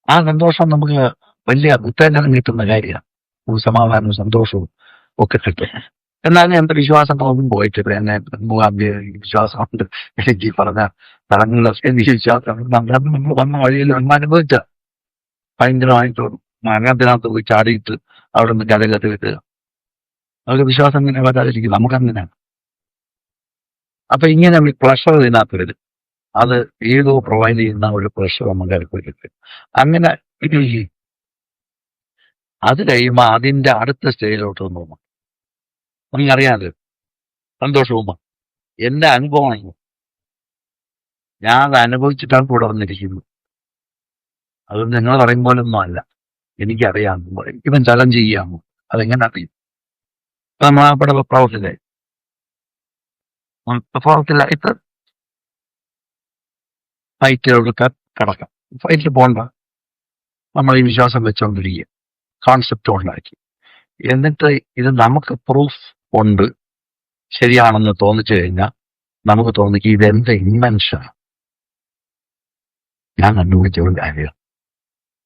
ആ സന്തോഷം നമുക്ക് വലിയ ഉത്തേജനം കിട്ടുന്ന കാര്യമാണ്. സമാധാനവും സന്തോഷവും ഒക്കെ കിട്ടും. എന്നാലും എന്റെ വിശ്വാസങ്ങളൊന്നും പോയിട്ടില്ല. എന്നെ വിശ്വാസമുണ്ട്, എനിക്ക് പറഞ്ഞ സ്ഥലങ്ങളിലൊക്കെ എനിക്ക് വിശ്വാസമുണ്ട്. നമ്മൾ വന്ന വഴിയിൽ നമ്മൾ അനുഭവിച്ച ഭയങ്കരമായിട്ട് അതിനകത്ത് പോയി ചാടിയിട്ട് അവിടെ നിന്ന് കരകത്ത് കിട്ടുക. നമുക്ക് വിശ്വാസം ഇങ്ങനെ വരാതിരിക്കും, നമുക്കങ്ങനെയാണ്. അപ്പൊ ഇങ്ങനെ ഒരു പ്രഷർ ഇതിനകത്ത് വരും. അത് ഏതോ പ്രൊവൈഡ് ചെയ്യുന്ന ഒരു പ്രഷർ നമുക്ക് അനുഭവിക്കും. അങ്ങനെ അത് കഴിയുമ്പോൾ അതിന്റെ അടുത്ത സ്റ്റേജിലോട്ട് തോന്നും. നമുക്കറിയാമല്ലോ, സന്തോഷവും എന്റെ അനുഭവമാണ്. ഞാൻ അത് അനുഭവിച്ചിട്ടാണ് കൂടെ വന്നിരിക്കുന്നത്. അത് നിങ്ങൾ പറയും പോലൊന്നും അല്ല, എനിക്കറിയാം. ഇവൻ ചലഞ്ച് ചെയ്യാമോ, അതെങ്ങനെ അറിയും? നമ്മളവിടെ പ്രഭാവത്തിലായിട്ട് ഫൈറ്റിലൊക്കെ കിടക്കാം. ഫൈറ്റിൽ പോകണ്ട, നമ്മൾ ഈ വിശ്വാസം വെച്ചുകൊണ്ടിരിക്കുക, കോൺസെപ്റ്റ് ഉണ്ടാക്കി. എന്നിട്ട് ഇത് നമുക്ക് പ്രൂഫ് ഉണ്ട് ശരിയാണെന്ന് തോന്നിച്ചു കഴിഞ്ഞാൽ നമുക്ക് തോന്നിക്കും ഇതെന്റെ ഇൻവെൻഷനാണ്, ഞാൻ കണ്ടുപിടിച്ച ഒരു കാര്യം,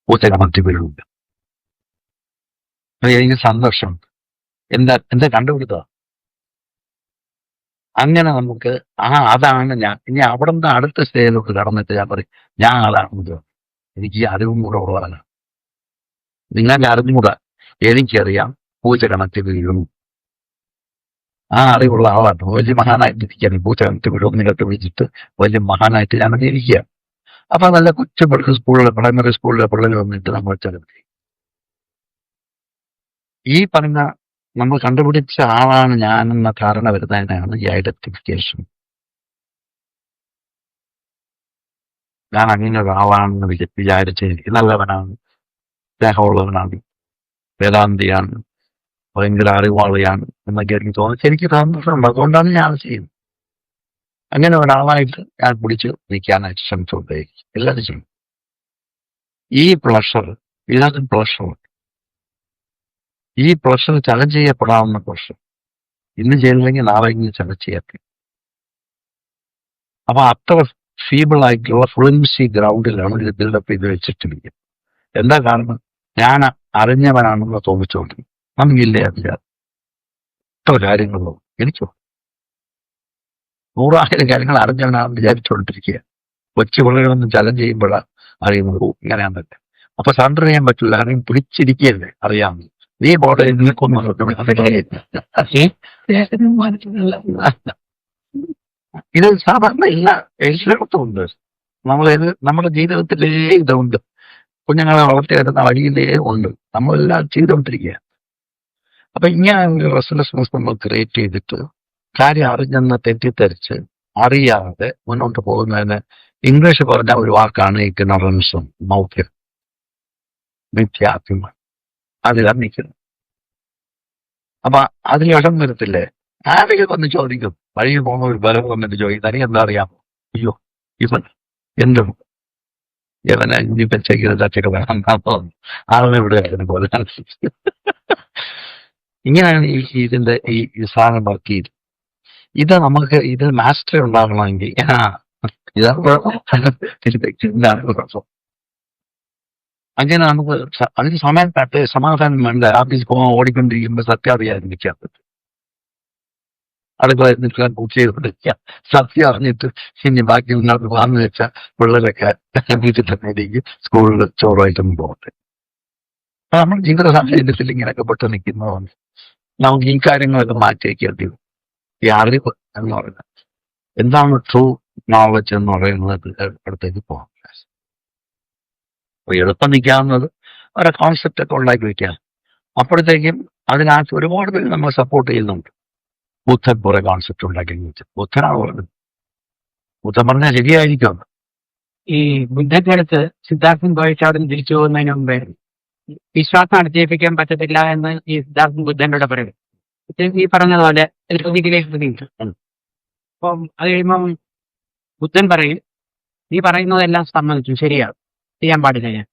പൂച്ച മറ്റു പേരുണ്ട്. എനിക്ക് സന്തോഷമുണ്ട്. എന്താ കണ്ടുപിടുത്തോ? അങ്ങനെ നമുക്ക് അതാണ് ഞാൻ. ഇനി അവിടെ നിന്ന് അടുത്ത സ്റ്റേജിലോട്ട് കടന്നിട്ട് ഞാൻ പറയും ഞാൻ ആളാണ്, എനിക്ക് ഈ അറിവും കൂടെ ഉള്ളതാണ്. നിങ്ങൾക്ക് അറിഞ്ഞുകൂടാ, എനിക്കറിയാം പൂച്ച കണക്കിൽ വീഴും. ആ അറിവുള്ള ആളാണ്, വലിയ മഹാനായിട്ടിരിക്കുകയാണ്. പൂച്ച കണക്കിൽ വീഴും നിന്നിട്ട് വിളിച്ചിട്ട് വലിയ മഹാനായിട്ട് ഞാൻ ഇരിക്കുക. അപ്പൊ നല്ല കൊച്ചു സ്കൂളിലെ പ്രൈമറി സ്കൂളിലെ പിള്ളേർ വന്നിട്ട് നമ്മൾ ചെലവ് ഈ പറഞ്ഞ നമ്മൾ കണ്ടുപിടിച്ച ആളാണ് ഞാനെന്ന ധാരണ വരുന്നതിനാണ് ഈ ഐഡന്റിഫിക്കേഷൻ. ഞാൻ അങ്ങനെ ഒരാളാണെന്ന് വിചാരിച്ച് നല്ലവനാണ്, സ്നേഹമുള്ളവനാണ്, വേദാന്തിയാണ്, ഭയങ്കര അറിവാളിയാണ് എന്നൊക്കെ എനിക്ക് തോന്നുന്നത്. എനിക്ക് സന്തോഷമുണ്ട്, അതുകൊണ്ടാണ് ഞാൻ ചെയ്യുന്നത്. അങ്ങനെ ഒരാളായിട്ട് ഞാൻ പിടിച്ച് നിൽക്കാനായിട്ട് ശ്രമിച്ചുകൊണ്ടേയിരിക്കും. എല്ലാവരും ചെയ്യും. ഈ പ്ലഷർ, ഇതിനകത്ത് പ്ലഷർ, ഈ പ്ലഷർ ചലഞ്ച് ചെയ്യപ്പെടാവുന്ന പ്ലഷർ ഇന്ന് ചെയ്തില്ലെങ്കിൽ നാളെ ഇങ്ങനെ ചലഞ്ച് ചെയ്യത്തില്ല. അപ്പൊ അത്ര ഫീബിൾ ആയിട്ടുള്ള ഫ്ലുവൻസി ഗ്രൗണ്ടിലാണ് ഇത് ബിൽഡപ്പ് ചെയ്ത് വെച്ചിട്ടിരിക്കുന്നത്. എന്താ കാരണം? ഞാൻ അറിഞ്ഞവനാണെന്ന് തോന്നിച്ചോണ്ടിരിക്കും. നമുക്കില്ലേ അറിയാം എത്ര കാര്യങ്ങളോ, എനിക്കോ 100,000 കാര്യങ്ങൾ അറിഞ്ഞവനാണെന്ന് വിചാരിച്ചുകൊണ്ടിരിക്കുക. കൊച്ചു പിള്ളേരൊന്നും ചലഞ്ച് ചെയ്യുമ്പോഴാണ് അറിയുന്നത് ഇങ്ങനെയാണെന്നല്ലേ. അപ്പൊ സറണ്ടർ ചെയ്യാൻ പറ്റില്ല, കാരണം പിടിച്ചിരിക്കുകയല്ലേ അറിയാമെന്ന്. നീ പോട്ടെ നിനക്കൊന്നും ഇത് സാധാരണ എല്ലായിടത്തും ഉണ്ട്. നമ്മുടെ ജീവിതത്തിലേ ഇതുണ്ട്, കുഞ്ഞുങ്ങളെ വളർത്തിയെടുക്കുന്ന വഴിയിലേ ഉണ്ട്, നമ്മളെല്ലാം ചെയ്തുകൊണ്ടിരിക്കുക. അപ്പൊ ഇങ്ങനെ ഒരു റെസ്റ്ലെസ്നെസ് നമ്മൾ ക്രിയേറ്റ് ചെയ്തിട്ട് കാര്യം അറിഞ്ഞെന്ന് തെറ്റിദ്ധരിച്ച് അറിയാതെ മുന്നോട്ട് പോകുന്നതിന് ഇംഗ്ലീഷ് പറഞ്ഞ ഒരു വാക്കാണ് ഇഗ്നറൻസും മൗഢ്യം, മിഥ്യാത്വം. അതിലാണ് നിൽക്കുന്നത്. അപ്പൊ അതിൽ ഇടം വരത്തില്ലേ? ആരെങ്കിലും വന്ന് ചോദിക്കും, വഴിയിൽ പോകുന്ന ഒരു ബലം വന്നിട്ട് ചോദിക്കും, തനിക്ക് എന്താ അറിയാമോ? അയ്യോ ഇവൻ എന്തും ഇവനെ ഇനിയിപ്പം ചെയ്തതൊക്കെ വേണം ആളെ ഇവിടെ പോലെ. ഇങ്ങനെയാണ് ഇതിന്റെ ഈ സാധനം വർക്ക് ചെയ്ത്. ഇത് നമുക്ക് ഇത് മാസ്റ്ററി ഉണ്ടാകണമെങ്കിൽ ഇതാണ് കുഴപ്പം. അങ്ങനെ നമുക്ക് അതിന് സമാധാനം വേണ്ട. ആഫീസ് പോകാൻ ഓടിക്കൊണ്ടിരിക്കുമ്പോൾ സത്യം അറിയാതിരിക്കാൻ പറ്റും. അടുക്കള നിൽക്കാൻ പൂച്ച ചെയ്തുകൊണ്ടിരിക്കുക, സത്യം അറിഞ്ഞിട്ട് ഇനി ബാക്കി മുന്നോട്ട് വന്നു വെച്ചാൽ പിള്ളേരൊക്കെ വീട്ടിൽ തന്നെ ഇരിക്കും, സ്കൂളിൽ ചോറായിട്ടൊന്നും പോകട്ടെ. അപ്പൊ നമ്മൾ ജീവിത സാഹചര്യത്തിൽ ഇങ്ങനെയൊക്കെ പെട്ട് നിൽക്കുന്നതുകൊണ്ട് നമുക്ക് ഈ കാര്യങ്ങളൊക്കെ മാറ്റി വയ്ക്കേണ്ടി വരും. ഈ അറിവ് എന്ന് പറയുന്നത് എന്താണ് ട്രൂ നോളജ് എന്ന് പറയുന്നത് അടുത്തേക്ക് പോകാം. അപ്പൊ എളുപ്പം നിൽക്കാവുന്നത് ഓരോ കോൺസെപ്റ്റ് ഒക്കെ ഉണ്ടാക്കി വയ്ക്കാം. അപ്പോഴത്തേക്കും അതിനകത്ത് ഒരുപാട് പേര് നമ്മൾ സപ്പോർട്ട് ചെയ്യുന്നുണ്ട്. ബുദ്ധൻ കുറെ കോൺസെപ്റ്റ് ഉണ്ടാക്കി വെച്ചു. ബുദ്ധനാണ് പറഞ്ഞത്. ബുദ്ധൻ പറഞ്ഞാൽ ശരിയായിരിക്കും. ഈ ബുദ്ധന്റെ അടുത്ത് സിദ്ധാർത്ഥൻ പോയിട്ട് അവിടെ തിരിച്ചു പോകുന്നതിന് മുമ്പേ വിശ്വാസം അടിച്ചേൽപ്പിക്കാൻ പറ്റത്തില്ല എന്ന് ഈ സിദ്ധാർത്ഥൻ ബുദ്ധനോട് പറയും. ഈ പറഞ്ഞതുപോലെ അപ്പം അത് കഴിയുമ്പം ബുദ്ധൻ പറയും, നീ പറയുന്നതെല്ലാം സമ്മതിച്ചു, ശരിയാണ്, ചെയ്യാൻ പാടില്ല ഞാൻ.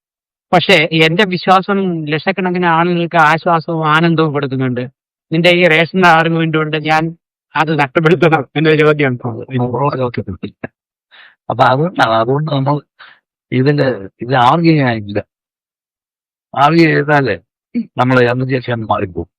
പക്ഷേ എന്റെ വിശ്വാസം ലക്ഷക്കണക്കിന് ആളുകൾക്ക് ആശ്വാസവും ആനന്ദവും കൊടുക്കുന്നുണ്ട്. നിന്റെ ഈ റേഷൻ ആർഗ്യുമെന്റ് കൊണ്ട് ഞാൻ അത് നഷ്ടപ്പെടുത്തണം എന്നൊരു ചോദ്യം. അപ്പൊ അതുകൊണ്ട് നമ്മൾ ഇത് ആർഗ്യ ചെയ്യാനില്ല. ആർഗ്യ ചെയ്താലേ നമ്മളെ എനർജി മാറിപ്പോകും.